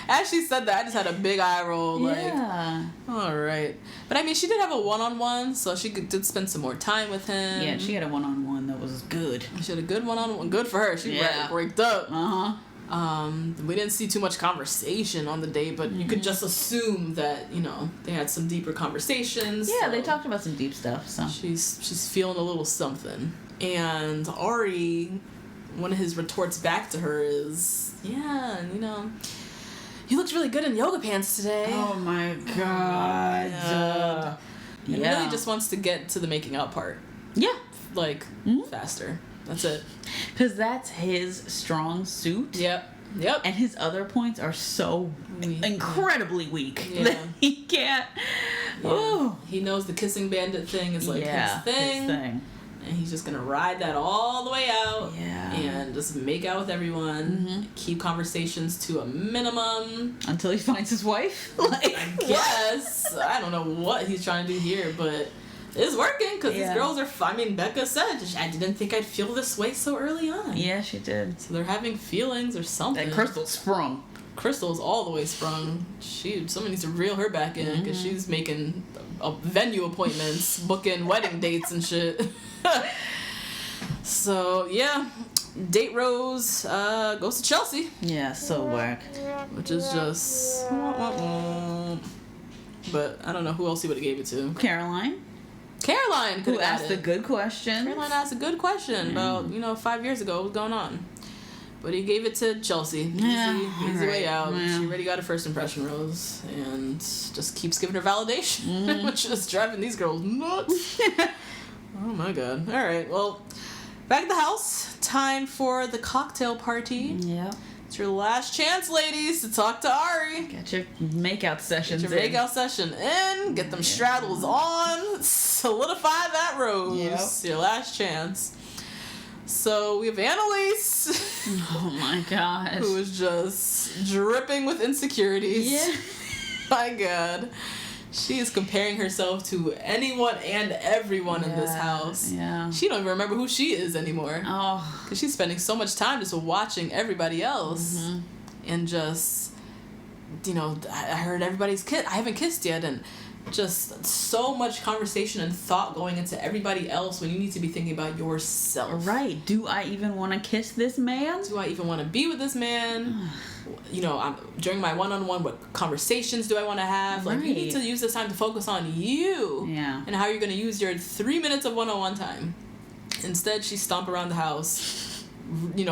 As she said that, I just had a big eye roll. Yeah. All right. But I mean, she did have a one-on-one, so she did spend some more time with him. Yeah, she had a one-on-one that was good. She had a good one-on-one. Good for her. She raked up. Uh-huh. We didn't see too much conversation on the date, but you could just assume that, they had some deeper conversations. Yeah, so they talked about some deep stuff, so. She's feeling a little something. And Arie, one of his retorts back to her is, you looked really good in yoga pants today. Oh my god. And really just wants to get to the making out part. Yeah. Faster. That's it. Because that's his strong suit. Yep. And his other points are so incredibly weak that he can't. Yeah. Ooh. He knows the kissing bandit thing is his thing. And he's just gonna ride that all the way out. Yeah. And just make out with everyone. Keep conversations to a minimum. Until he finds his wife? I guess. I don't know what he's trying to do here, but it's working because these girls are. Bekah said, I didn't think I'd feel this way so early on. Yeah, she did. So they're having feelings or something. And Krystal sprung. Krystal's all the way sprung. Someone needs to reel her back in because she's making venue appointments, booking wedding dates and shit. So, date rose goes to Chelsea. Yeah, so whack. Which is just... But I don't know who else he would have gave it to. Caroline Who asked the good question. Caroline asked a good question about, 5 years ago, what was going on. But he gave it to Chelsea. Easy way out. Yeah. She already got a first impression rose. And just keeps giving her validation. Which is driving these girls nuts. Oh my god. Alright, well, back at the house. Time for the cocktail party. Yeah. It's your last chance, ladies, to talk to Arie. Get your makeout sessions in. Makeout session in. Get them straddles on. Solidify that rose. Yep. Your last chance. So we have Annaliese. Oh my gosh. Who is just dripping with insecurities. Yeah. My god. She is comparing herself to anyone and everyone in this house. Yeah. She don't even remember who she is anymore. Oh. Because she's spending so much time just watching everybody else. And just, I heard everybody's kiss. I haven't kissed yet. And just so much conversation and thought going into everybody else when you need to be thinking about yourself. Right. Do I even want to kiss this man? Do I even want to be with this man? During my one-on-one, what conversations do I want to have? You need to use this time to focus on you. Yeah. And how you're going to use your 3 minutes of one-on-one time. Instead, she stomped around the house,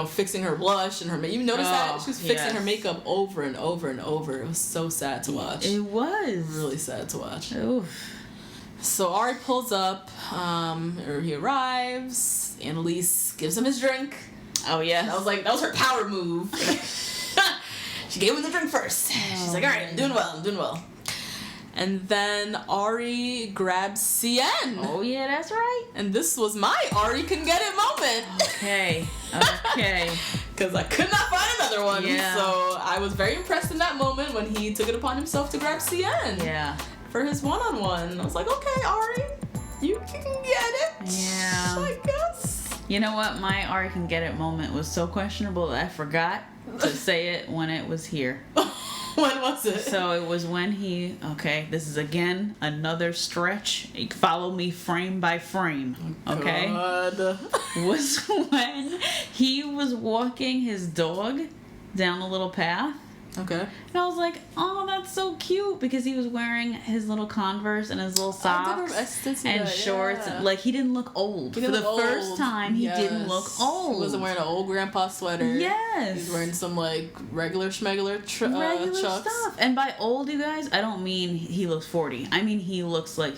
fixing her blush and her makeup. You notice that? She was fixing her makeup over and over and over. It was so sad to watch. It was. Really sad to watch. Oof. So Arie pulls up, or he arrives. Annaliese gives him his drink. Oh, yeah. That was her power move. She gave him the drink first. She's like, all right, I'm doing well. And then Arie grabs CN. Oh, yeah, that's right. And this was my Arie can get it moment. Okay. Because I could not find another one. Yeah. So I was very impressed in that moment when he took it upon himself to grab CN. Yeah. For his one-on-one. I was like, okay, Arie, you can get it. Yeah. I guess. You know what? My Arie can get it moment was so questionable that I forgot to say it when it was here. When was it? So it was when this is again another stretch. Follow me frame by frame. Okay. God. Was when he was walking his dog down a little path. Okay. And I was like, oh, that's so cute, because he was wearing his little Converse and his little socks and shorts. Yeah. And, like, he didn't look old. For the first time, he didn't look old. He wasn't wearing an old grandpa sweater. Yes. He's wearing some, like, regular schmegular regular chucks. stuff. And by old, you guys, I don't mean he looks 40. I mean he looks like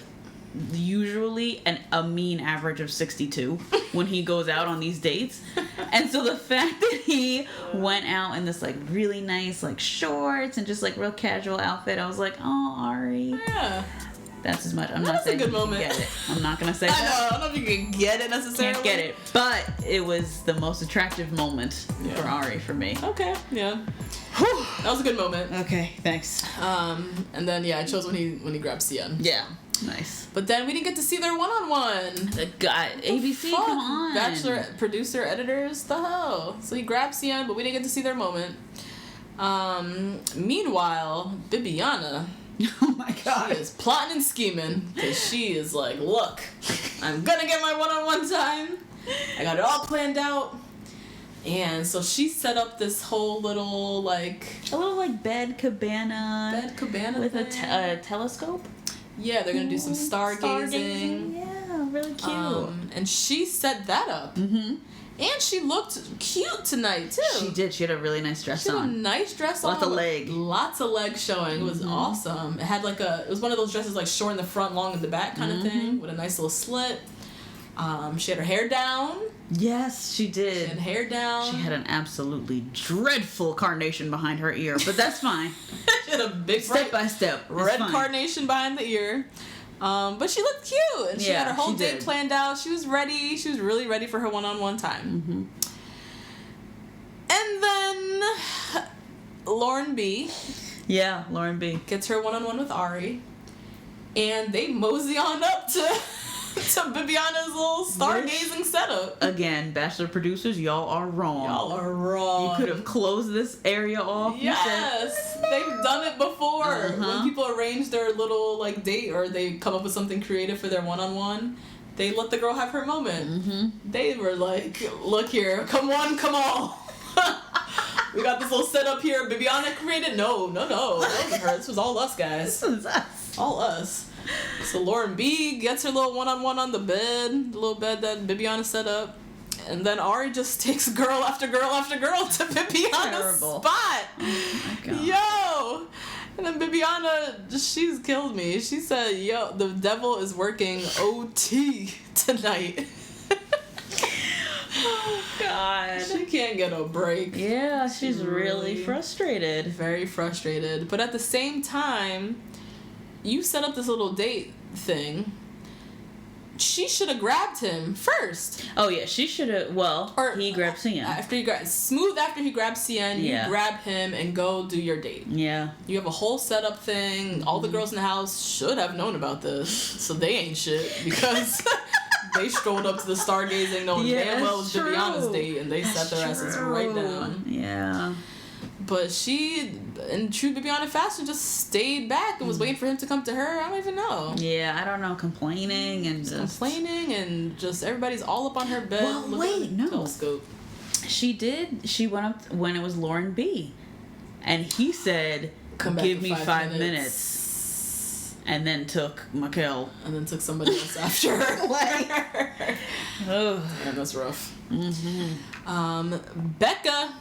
usually a mean average of 62 when he goes out on these dates. And so the fact that he went out in this like really nice like shorts and just like real casual outfit, I was like, oh, Arie. Yeah. That's as much. I'm That's not saying a good you moment. can get it. I'm not gonna say I that. don't know if you can get it necessarily. Can't get it, but it was the most attractive moment for Arie for me. Okay, yeah. That was a good moment. Okay, thanks. And then I chose when he grabbed Cian. Yeah, nice. But then we didn't get to see their one-on-one. The guy, ABC, Fuck. come on. Bachelor producer, editors, the hell. So he grabbed Cian, but we didn't get to see their moment. Meanwhile, Bibiana. Oh my god. She is plotting and scheming, because she is like, look, I'm gonna get my one-on-one time. I got it all planned out. And so she set up this whole little like... A little like bed cabana. With thing. a telescope. Yeah, they're gonna do some stargazing. Yeah, really cute. And she set that up. Mm-hmm. And she looked cute tonight, too. She did. She had a really nice dress She had on. a nice dress on. Lots of leg. Lots of leg showing. It was awesome. It had like it was one of those dresses like short in the front, long in the back kind of thing, with a nice little slit. She had her hair down. Yes, she did. She had hair down. She had an absolutely dreadful carnation behind her ear, but that's fine. She had a big step by step. red carnation behind the ear. But she looked cute, and she had her whole date planned out. She was ready. She was really ready for her one-on-one time. And then Lauren B. Yeah, Lauren B. gets her one-on-one with Arie, and they mosey on up to Bibiana's little stargazing setup. Again, Bachelor producers, y'all are wrong. Y'all are wrong. You could have closed this area off. Yes, they've done it before. When people arrange their little like date, or they come up with something creative for their one-on-one, they let the girl have her moment. They were like, look here, come on, come on. We got this little setup here. Bibiana created. No. It wasn't her. This was all us, guys. This was us. All us. So Lauren B gets her little one-on-one on the bed, the little bed that Bibiana set up. And then Arie just takes girl after girl after girl to Bibiana's spot. Oh my God. Yo! And then Bibiana, she's killed me. She said, yo, the devil is working OT tonight. Oh, God. She can't get a break. Yeah, she's really frustrated. Very frustrated. But at the same time, you set up this little date thing. She should have grabbed him first. Oh, yeah, she should have. Well, he grabbed Cian. After he grabs Cian, you grab him and go do your date. Yeah. You have a whole setup thing. All the girls in the house should have known about this, so they ain't shit, because they strolled up to the stargazing knowing damn well it was Bibiana's date, and they sat their asses right down. Yeah. But she, in true Bibiana fashion, just stayed back and was waiting for him to come to her. I don't even know. Yeah, I don't know. Complaining and just everybody's all up on her bed. Well, wait, no. Telescope. She did. She went up when it was Lauren B. And he said, give me 5 minutes. And then took Mikkel. And then took somebody else after her. Oh. Yeah, that's rough. Bekah.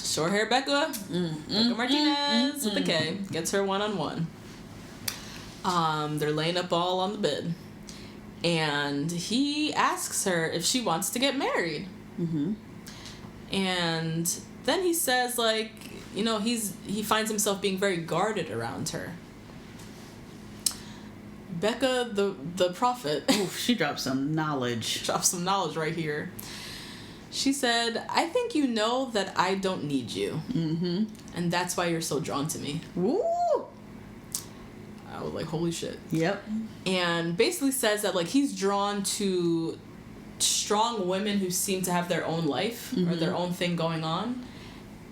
Short hair Bekah. Bekah Martinez with the K. Gets her one-on-one. They're laying up all on the bed. And he asks her if she wants to get married. And then he says, like, you know, he finds himself being very guarded around her. Bekah the Prophet. Oof, she dropped some knowledge. Dropped some knowledge right here. She said, I think you know that I don't need you. And that's why you're so drawn to me. Woo! I was like, holy shit. Yep. And basically says that, like, he's drawn to strong women who seem to have their own life or their own thing going on.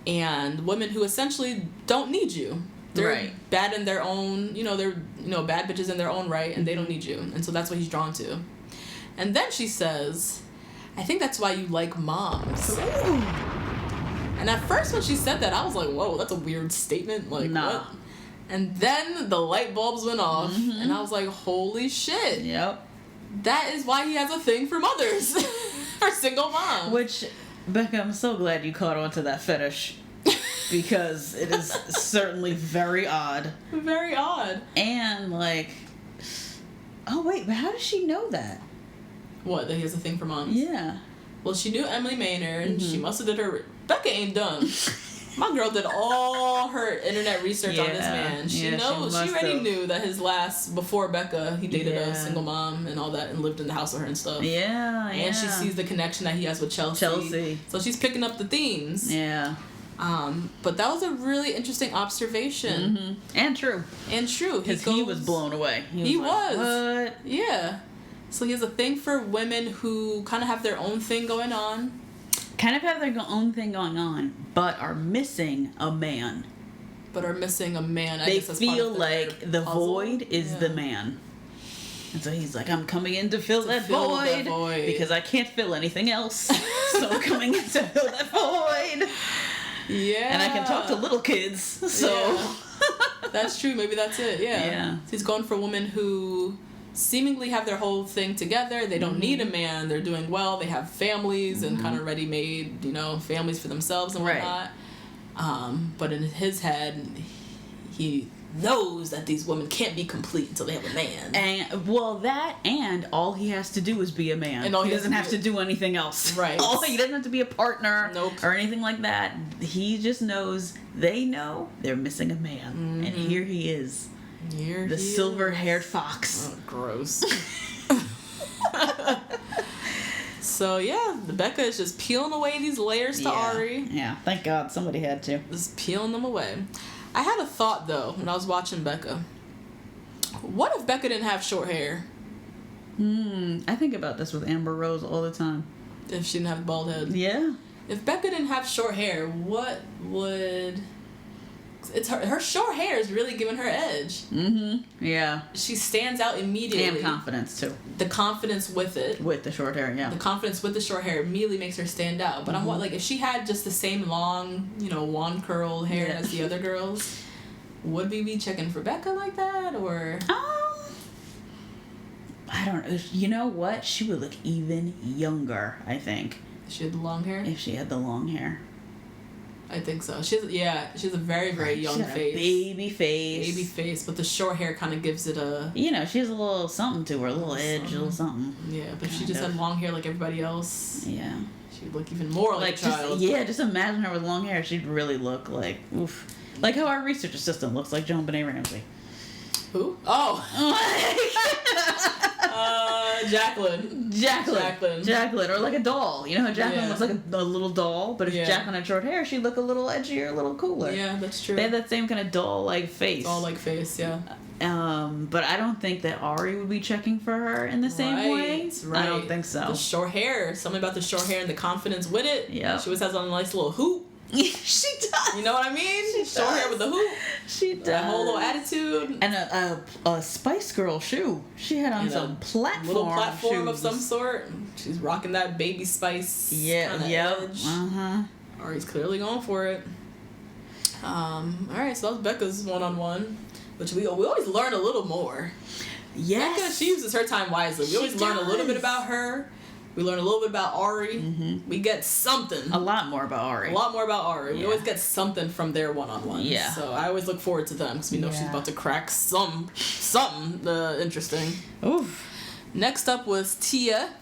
And women who essentially don't need you. They're Right. bad in their own, they're, bad bitches in their own right, and they don't need you. And so that's what he's drawn to. And then she says, I think that's why you like moms. Ooh. And at first when she said that, I was like, whoa, that's a weird statement. Like, Nah. what? And then the light bulbs went off, Mm-hmm. and I was like, holy shit. Yep. That is why he has a thing for mothers. For single moms. Which, Becca, I'm so glad you caught on to that fetish. Because it is certainly very odd. Very odd. And, like... Oh, wait, but how does she know that? What, that he has a thing for moms? Yeah. Well, she knew Emily Maynard. Mm-hmm. She must have did her... Becca ain't done. My girl did all her internet research on this man. She knows. She already knew that his last... Before Becca, he dated a single mom and all that and lived in the house with her and stuff. Yeah, yeah. And she sees the connection that he has with Chelsea. So she's picking up the themes. Yeah. But that was a really interesting observation. Mm-hmm. And true. And true. Because he was blown away. He was. Like, what? Yeah. So he has a thing for women who kind of have their own thing going on. Kind of have their own thing going on, but are missing a man. But are missing a man. They feel like the void is Yeah. the man. And so he's like, I'm coming in to fill that void because I can't fill anything else. So I'm coming in to fill that void. Yeah. And I can talk to little kids, so... Yeah. That's true. Maybe that's it. Yeah. Yeah. So he's going for women who seemingly have their whole thing together. They don't need a man. They're doing well. They have families and kind of ready-made, families for themselves and whatnot. But in his head, he knows that these women can't be complete until they have a man. And all he has to do is be a man. And all he he doesn't has have to to do anything else. Right. He doesn't have to be a partner or anything like that. He just knows they know they're missing a man. And here he is. The silver-haired fox. Oh, gross. So yeah, Becca is just peeling away these layers to Arie. Yeah, thank God somebody had to. Just peeling them away. I had a thought though when I was watching Becca. What if Becca didn't have short hair? I think about this with Amber Rose all the time. If she didn't have a bald head. Yeah. If Becca didn't have short hair, what would... It's her short hair is really giving her edge. Mm-hmm. Yeah. She stands out immediately. And confidence, too. The confidence with it. With the short hair, yeah. The confidence with the short hair immediately makes her stand out. But I'm like, if she had just the same long, wand curl hair as the other girls, would we be checking for Becca like that, or? I don't know. You know what? She would look even younger, I think. If she had the long hair? If she had the long hair. I think so. She has a very, very young She's got face. A baby face. Baby face, but the short hair kind of gives it a... She has a little something to her, a little edge, a little something. Yeah, but if she just had long hair like everybody else... Yeah. She would look even more like a child. Just imagine her with long hair. She'd really look like, oof. Like how our research assistant looks like Joan Benet Ramsey. Who? Oh! Jacqueline. Or like a doll. You know how Jacqueline looks like a little doll, but if Jacqueline had short hair, she'd look a little edgier, a little cooler. Yeah, that's true. They have that same kind of doll-like face. Doll-like face, yeah. But I don't think that Arie would be checking for her in the same way. Right. I don't think so. The short hair. Something about the short hair and the confidence with it. Yeah. She always has on a nice little hoop. She does. You know what I mean? She short hair with the hoop. She does. That whole little attitude. And a Spice Girl shoe. She had on some platform little platform shoes. of some sort. She's rocking that Baby Spice kind of edge. Arie's clearly going for it. Alright, so that was Becca's one-on-one. Which we always learn a little more. Yes. Becca, she uses her time wisely. We always learn a little bit about her. We learn a little bit about Arie. Mm-hmm. We get something. A lot more about Arie. A lot more about Arie. Yeah. We always get something from their one-on-ones. Yeah. So I always look forward to them because we know she's about to crack something interesting. Oof. Next up was Tia.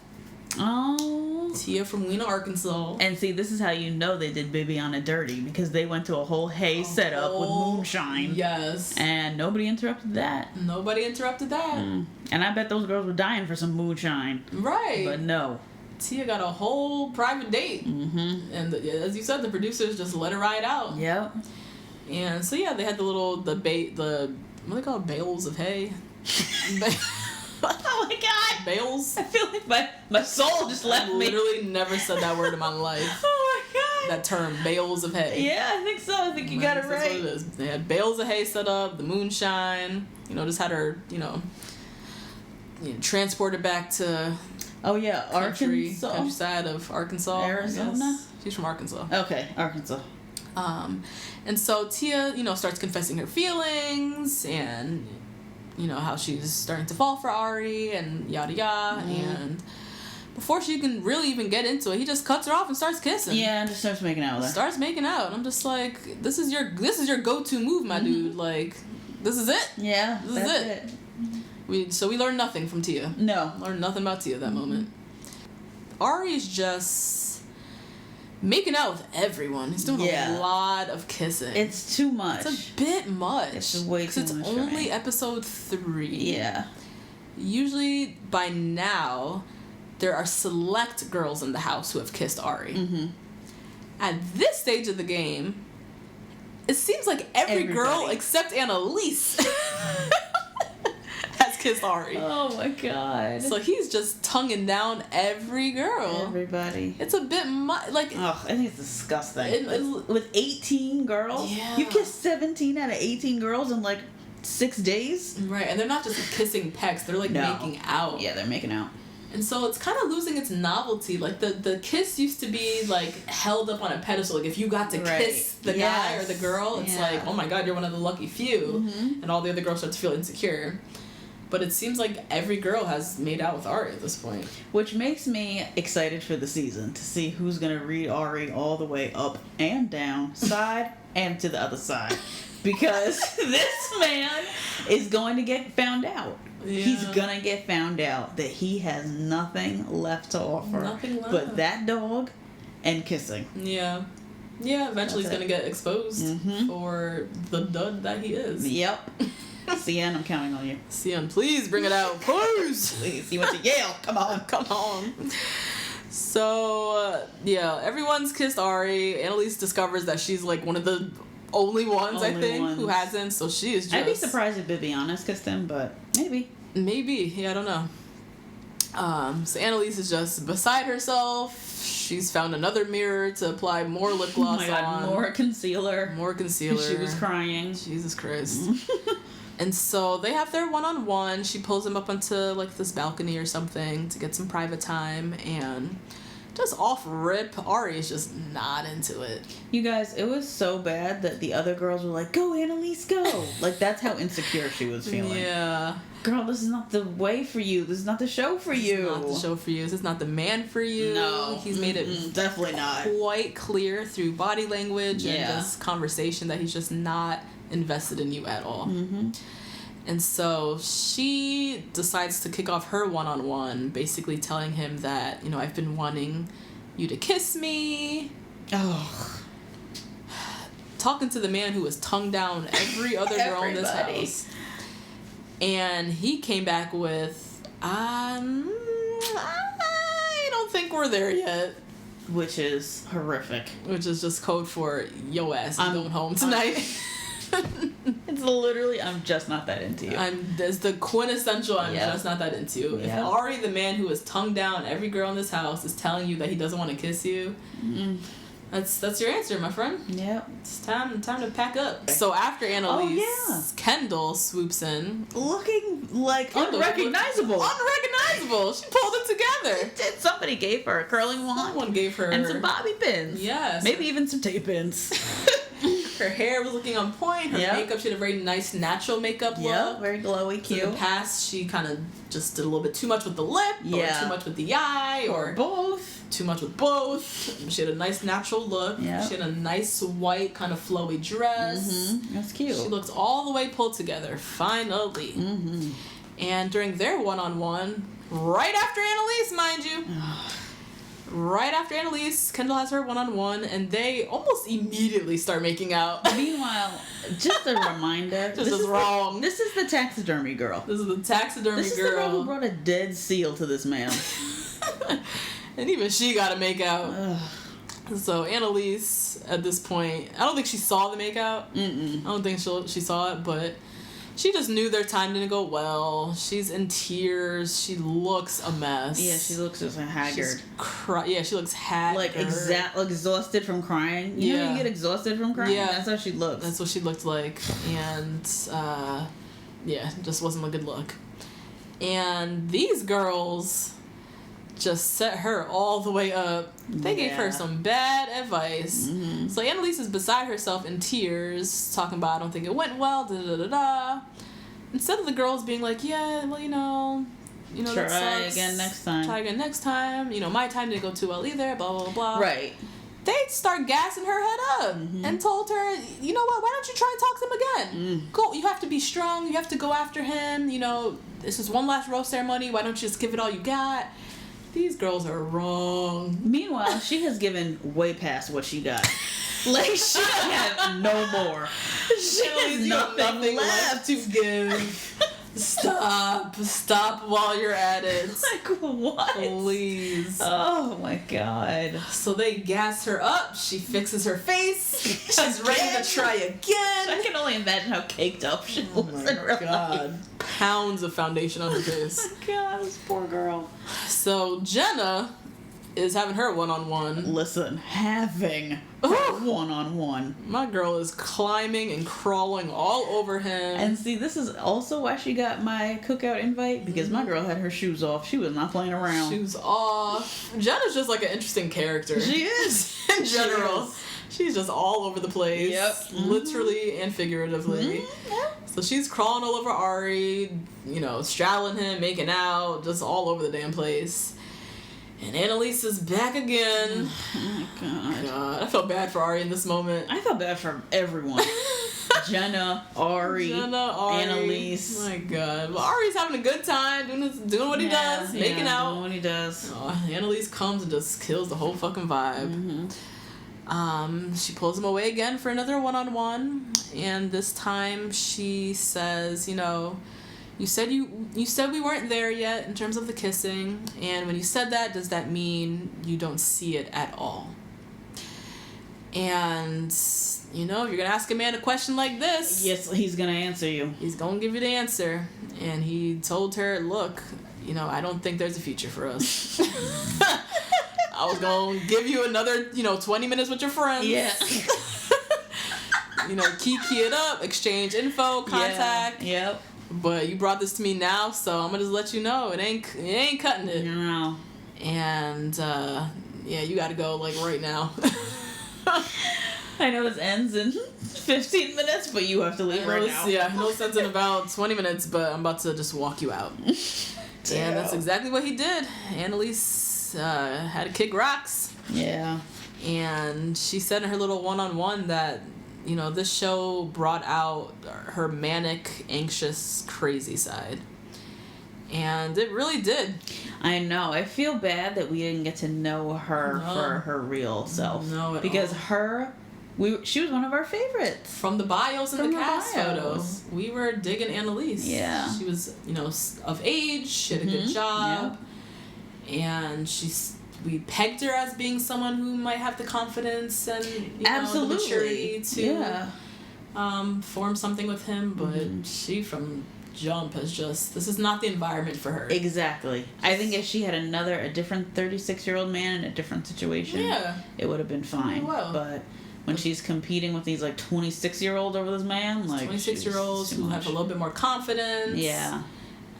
Oh. Tia from Wena, Arkansas. And see, this is how you know they did Bibiana dirty, because they went to a whole setup with moonshine. Yes. And nobody interrupted that. Nobody interrupted that. And I bet those girls were dying for some moonshine. Right. But no. Tia got a whole private date. Mm-hmm. And as you said, the producers just let her ride out. Yep. And so, yeah, they had what do they call it? Bales of hay? Oh my God! Bales? I feel like my soul just left me. I literally never said that word in my life. Oh my God! that term, bales of hay. Yeah, I think so. I think you got it That's right. what it is. They had bales of hay set up, the moonshine, just had her, transported back to Oh yeah, Arkansas. countryside of Arkansas. Arizona? She's from Arkansas. Okay, Arkansas. And so Tia, starts confessing her feelings and, how she's starting to fall for Arie and yada yada. And before she can really even get into it, he just cuts her off and starts kissing. Yeah, and just starts making out with her. Starts making out. And I'm just like, this is your go-to move, my dude. Like, this is it. Yeah, This is it. We learned nothing from Tia. No. Learned nothing about Tia that moment. Arie's just making out with everyone. He's doing a lot of kissing. It's too much. It's a bit much. It's way too much. It's only episode 3. Yeah. Usually by now, there are select girls in the house who have kissed Arie. Mm-hmm. At this stage of the game, it seems like every girl except Annaliese has kissed Arie. Oh my god. So he's just tonguing down every girl. Everybody. It's a bit much. Like, oh, I think it's disgusting. With 18 girls? Yeah. You kissed 17 out of 18 girls in like 6 days? Right, and they're not just kissing pecks, they're like making out. Yeah, they're making out. And so it's kind of losing its novelty. Like, the kiss used to be, like, held up on a pedestal. Like, if you got to kiss the guy or the girl, it's like, oh my god, you're one of the lucky few. Mm-hmm. And all the other girls start to feel insecure. But it seems like every girl has made out with Arie at this point. Which makes me excited for the season to see who's going to read Arie all the way up and down, side and to the other side. Because this man is going to get found out. Yeah. He's going to get found out that he has nothing left to offer. Nothing left. But that dog and kissing. Yeah. Yeah, eventually he's going to get exposed for the dud that he is. Yep. CN, I'm counting on you. CN, please bring it out. Please. Please. He went to Yale. Come on. Come on. So, everyone's kissed Arie. Annaliese discovers that she's like one of the only ones, who hasn't. So she is just... I'd be surprised if Bibiana's kissed him, but maybe. Maybe. Yeah, I don't know. So Annaliese is just beside herself. She's found another mirror to apply more lip gloss on. More concealer. More concealer. She was crying. Jesus Christ. And so they have their one-on-one. She pulls him up onto, like, this balcony or something to get some private time. And just off rip, Arie is just not into it. You guys, it was so bad that the other girls were like, go, Annaliese, go. Like, that's how insecure she was feeling. Yeah. Girl, this is not the way for you. This is not the show for you. This is not the show for you. This is not the man for you. No. He's made it definitely not quite clear through body language and just conversation that he's just not invested in you at all. And so she decides to kick off her one-on-one, basically telling him that, I've been wanting you to kiss me. Oh. Talking to the man who was tongued down every other girl in this house. And he came back with, I don't think we're there yet. Which is horrific. Which is just code for, yo ass, I'm going home tonight. It's literally, I'm just not that into you. That's the quintessential, I'm just not that into you. If Arie, the man who has tongued down every girl in this house, is telling you that he doesn't want to kiss you, that's your answer, my friend. Yep. It's time to pack up. So after Annaliese, Kendall swoops in. Looking like unrecognizable. Unrecognizable. She pulled it together. She did. Somebody gave her a curling wand. Someone gave her. And some bobby pins. Yes. Maybe even some tape pins. Her hair was looking on point. Her makeup, she had a very nice natural makeup look. Yeah, very glowy, cute. In the past, she kind of just did a little bit too much with the lip, or too much with the eye, or both. Too much with both. She had a nice natural look. Yep. She had a nice white kind of flowy dress. That's cute. She looks all the way pulled together, finally. And during their one-on-one, right after Annaliese, mind you, right after Annaliese, Kendall has her one-on-one, and they almost immediately start making out. Meanwhile, just a reminder. This is wrong. This is the taxidermy girl. This is the taxidermy girl. This is the girl who brought a dead seal to this man. And even she got to make out. So Annaliese, at this point, I don't think she saw the makeout. I don't think she saw it, but she just knew their time didn't go well. She's in tears. She looks a mess. Yeah, she looks just haggard. She looks haggard. Like exhausted from crying. You know, you get exhausted from crying. Yeah, that's how she looks. That's what she looked like, and just wasn't a good look. And these girls just set her all the way up. They gave her some bad advice. Mm-hmm. So Annaliese is beside herself in tears, talking about, I don't think it went well, da-da-da-da. Instead of the girls being like, yeah, well, you know, try that sucks. again next time. Try again next time. My time didn't go too well either, blah, blah, blah. Right. They start gassing her head up and told her, you know what, why don't you try and talk to him again? Go, you have to be strong, you have to go after him, this is one last rose ceremony, why don't you just give it all you got? These girls are wrong. Meanwhile, she has given way past what she got. Like, she doesn't have no more. She has nothing left to give. Stop while you're at it. Like, what? Please. Oh my god. So they gas her up. She fixes her face. She's ready to try again. I can only imagine how caked up she was in real life. Pounds of foundation on her face. Oh my god, this poor girl. So Jenna is having her one-on-one. Listen, having her one-on-one. My girl is climbing and crawling all over him. And see, this is also why she got my cookout invite, because my girl had her shoes off. She was not playing around. Shoes off. Jenna's just like an interesting character. She is. In general. She's just all over the place. Yep. Literally and figuratively. Yep. So she's crawling all over Arie, straddling him, making out, just all over the damn place. And Annaliese is back again. Oh my god. I felt bad for Arie in this moment. I felt bad for everyone. Jenna, Arie, Annaliese. My god. Well, Arie's having a good time, doing what he does, making out. Doing what he does. Annaliese comes and just kills the whole fucking vibe. She pulls him away again for another one-on-one, and this time she says, you said we weren't there yet in terms of the kissing, and when you said that, does that mean you don't see it at all? And if you're gonna ask a man a question like this, yes, he's gonna answer you. He's gonna give you the answer. And he told her, look, I don't think there's a future for us. I was gonna give you another 20 minutes with your friends. Yeah. Kiki it up, exchange info, contact. Yeah. Yep. But you brought this to me now, so I'm gonna just let you know it ain't cutting it. No. And you gotta go like right now. I know this ends in 15 minutes, but you have to leave right now. Yeah, no sense in about 20 minutes, but I'm about to just walk you out. And that's exactly what he did. Annaliese had to kick rocks. Yeah. And she said in her little one-on-one that, this show brought out her manic, anxious, crazy side. And it really did. I know. I feel bad that we didn't get to know her for her real self. No, because she was one of our favorites. From the bios and the cast photos, we were digging Annaliese. Yeah. She was, of age, she had a good job. Yep. And we pegged her as being someone who might have the confidence and the maturity to form something with him, but she from jump has this is not the environment for her. Exactly. I think if she had a different 36-year-old man in a different situation, it would have been fine. But when she's competing with these 26-year-olds over this man, 26-year-olds who have a little bit more confidence. Yeah.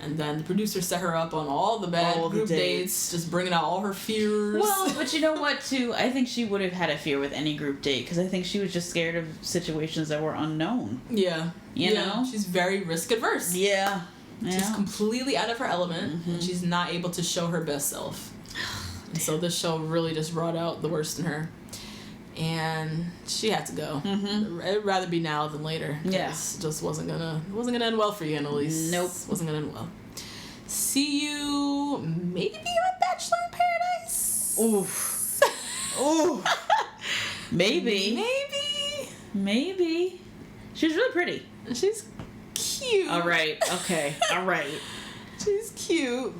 And then the producer set her up on all the bad group dates, just bringing out all her fears. Well, but you know what, too? I think she would have had a fear with any group date, because I think she was just scared of situations that were unknown. Yeah. You know? She's very risk-averse. Yeah. She's completely out of her element, and she's not able to show her best self. And so this show really just brought out the worst in her. And she had to go. It'd rather be now than later. Yeah, it just wasn't gonna end well for you, Annaliese. Nope, wasn't gonna end well. See you maybe on Bachelor in Paradise. Oof. Ooh. Maybe. She's really pretty. She's cute. All right. Okay. All right. She's cute.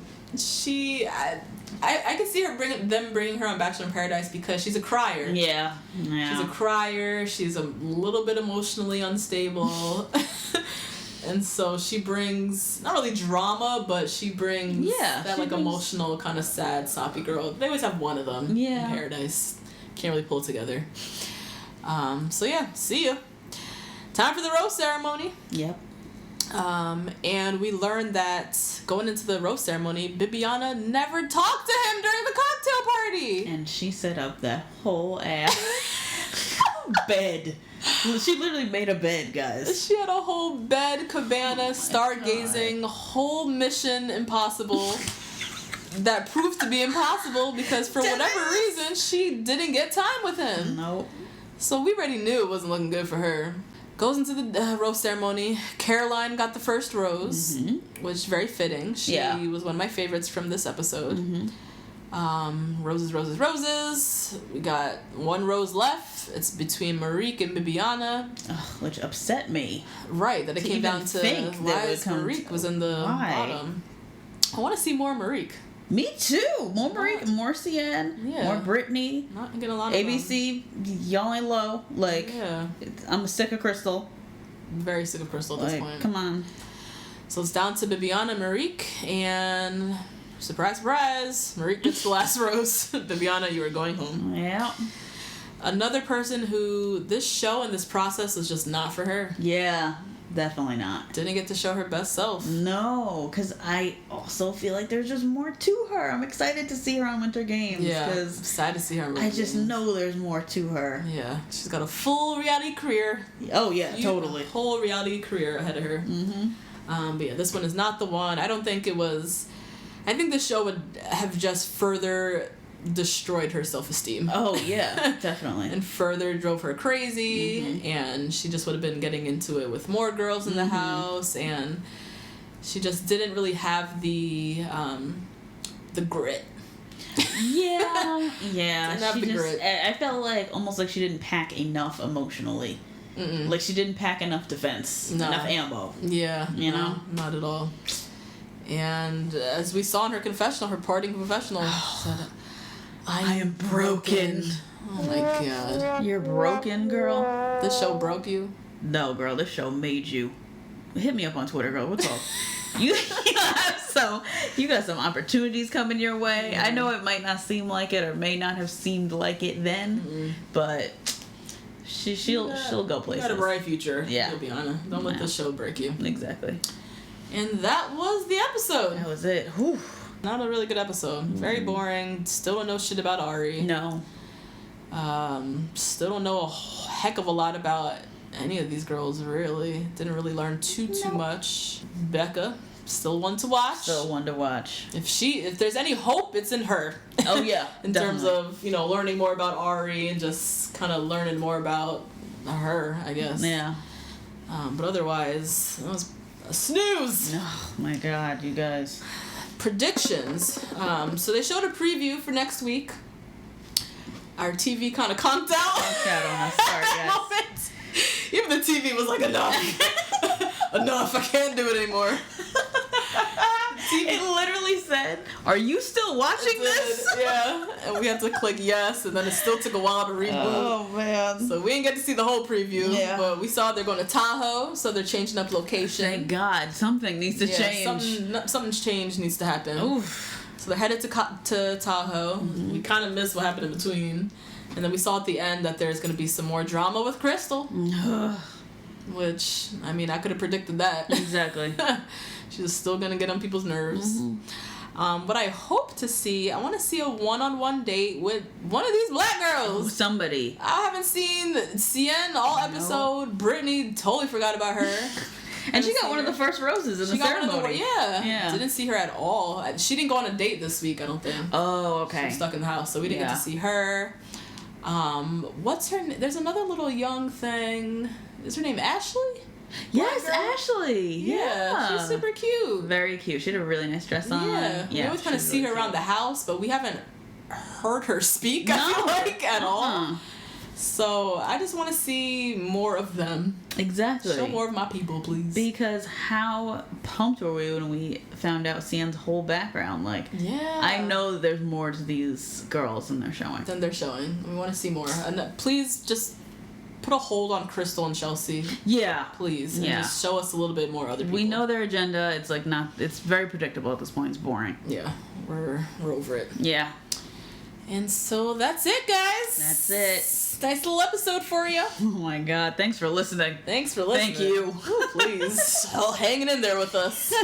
I can see them bringing her on Bachelor in Paradise because she's a crier. Yeah. She's a crier. She's a little bit emotionally unstable. And so she brings, not really drama, but she brings that like emotional kind of sad, soppy girl. They always have one of them in Paradise. Can't really pull it together. So yeah, see ya. Time for the rose ceremony. Yep. And we learned that going into the rose ceremony, Bibiana never talked to him during the cocktail party. And she set up that whole ass bed. She literally made a bed, guys. She had a whole bed, cabana, stargazing, whole mission impossible that proved to be impossible because for whatever reason, she didn't get time with him. Nope. So we already knew it wasn't looking good for her. Goes into the rose ceremony. Caroline got the first rose, which is very fitting. She was one of my favorites from this episode. Roses, roses, roses. We got one rose left. It's between Marique and Bibiana. Which upset me. Right, that it came down to why Marique was in the bottom. I want to see more Marique. Me too. More Marique, more Cian, more Brittany. Not getting a lot of ABC, y'all ain't low. Like, I'm sick of Krystal. Very sick of Krystal at this point. Come on. So it's down to Bibiana and Marique, and surprise, surprise, Marique gets the last rose. Bibiana, you are going home. Yeah. Another person who this show and this process was just not for her. Yeah. Definitely not. Didn't get to show her best self. No, because I also feel like there's just more to her. I'm excited to see her on Winter Games. Yeah, I'm excited to see her on Winter Games. I just know there's more to her. Yeah, she's got a full reality career. Oh, yeah, totally. A whole reality career ahead of her. But yeah, this one is not the one. I don't think it was... I think the show would have just further destroyed her self-esteem. Oh, yeah, definitely. And further drove her crazy, and she just would have been getting into it with more girls in the house, and she just didn't really have the grit. Yeah. Didn't have the grit. I felt like almost like she didn't pack enough emotionally. Like she didn't pack enough defense, enough ammo. Yeah. You know? Not at all. And as we saw in her confessional, her parting confessional, she said, I am broken. Oh my god. You're broken, girl? This show broke you? No, girl, this show made you. Hit me up on Twitter, girl. What's up? You got some opportunities coming your way. I know it might not seem like it or may not have seemed like it then, but she'll go places. You got a bright future. Yeah. Bibiana. Don't let this show break you. Exactly. And that was the episode. That was it. Whew. Not a really good episode. Very boring. Still don't know shit about Arie. No. Still don't know a heck of a lot about any of these girls, really. Didn't really learn too much. Bekah, still one to watch. Still one to watch. If there's any hope, it's in her. Oh, yeah. In terms of, learning more about Arie and just kind of learning more about her, I guess. Yeah. But otherwise, it was a snooze. Oh, my God, you guys. Predictions. So they showed a preview for next week. Our TV kind of conked out. Conked out on us. Sorry, guys. Even the TV was like, enough. Enough. I can't do it anymore. It literally said, "Are you still watching this?" Yeah. And we had to click yes, and then it still took a while to reboot. Oh, man. So we didn't get to see the whole preview. Yeah. But we saw they're going to Tahoe, so they're changing up location. Thank God. Something needs to change. Something's change needs to happen. Oof. So they're headed to Tahoe. We kind of missed what happened in between. And then we saw at the end that there's going to be some more drama with Krystal. Which, I mean, I could have predicted that. Exactly. She's still going to get on people's nerves. What I hope to see, I want to see a one-on-one date with one of these black girls. Oh, somebody. I haven't seen Cian all episode. Brittany, totally forgot about her. And she got one of the first roses in the ceremony. Yeah. Didn't see her at all. She didn't go on a date this week, I don't think. Oh, okay. She was stuck in the house, so we didn't get to see her. What's her name? There's another little young thing. Is her name Ashley? Yes, Ashley. Yeah. She's super cute. Very cute. She had a really nice dress on. Yeah. We always kind of see her around the house, but we haven't heard her speak, I feel like, at all. So I just want to see more of them. Exactly. Show more of my people, please. Because how pumped were we when we found out Cian's whole background? Like, I know there's more to these girls than they're showing. We want to see more. And please just put a hold on Krystal and Chelsea, Yeah. please, and just show us a little bit more other people. We know their agenda. It's like it's very predictable at this point. It's boring. Yeah, we're over it. Yeah. And so that's it, guys. That's it. Nice little episode for you. Oh my God. Thanks for listening. Thanks for listening. Thank you. Ooh, please. All hanging in there with us.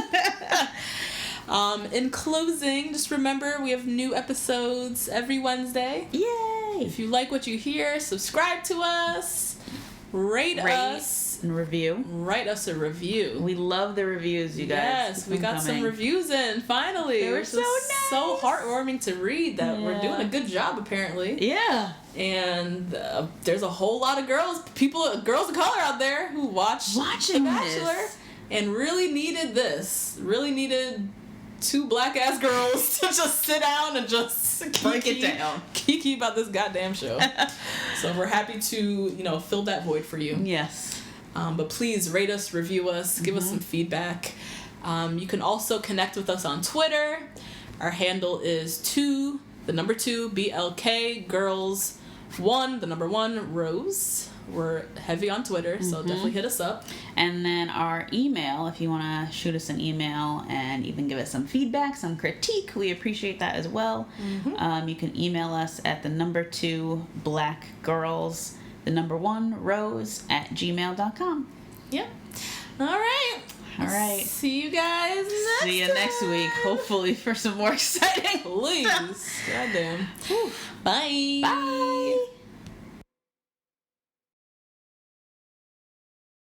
In closing, just remember we have new episodes every Wednesday. Yay. If you like what you hear, subscribe to us, rate us, and review. Write us a review. We love the reviews, you guys. Yes, we got some reviews in, finally. They were so nice. So heartwarming to read that we're doing a good job, apparently. Yeah. And there's a whole lot of girls of color out there who watched The Bachelor and really needed this. Really needed two black-ass girls to just sit down and just break it down. Kiki about this goddamn show. So we're happy to, fill that void for you. Yes. But please rate us, review us, give us some feedback. You can also connect with us on Twitter. Our handle is 2 BLK girls 1 Rose. We're heavy on Twitter, so definitely hit us up. And then our email, if you want to shoot us an email and even give us some feedback, some critique, we appreciate that as well. You can email us at 2 blackgirls 1 rose @gmail.com. Yep. All right. See you guys next See you next week, hopefully for some more exciting Please. Goddamn. Bye. Bye.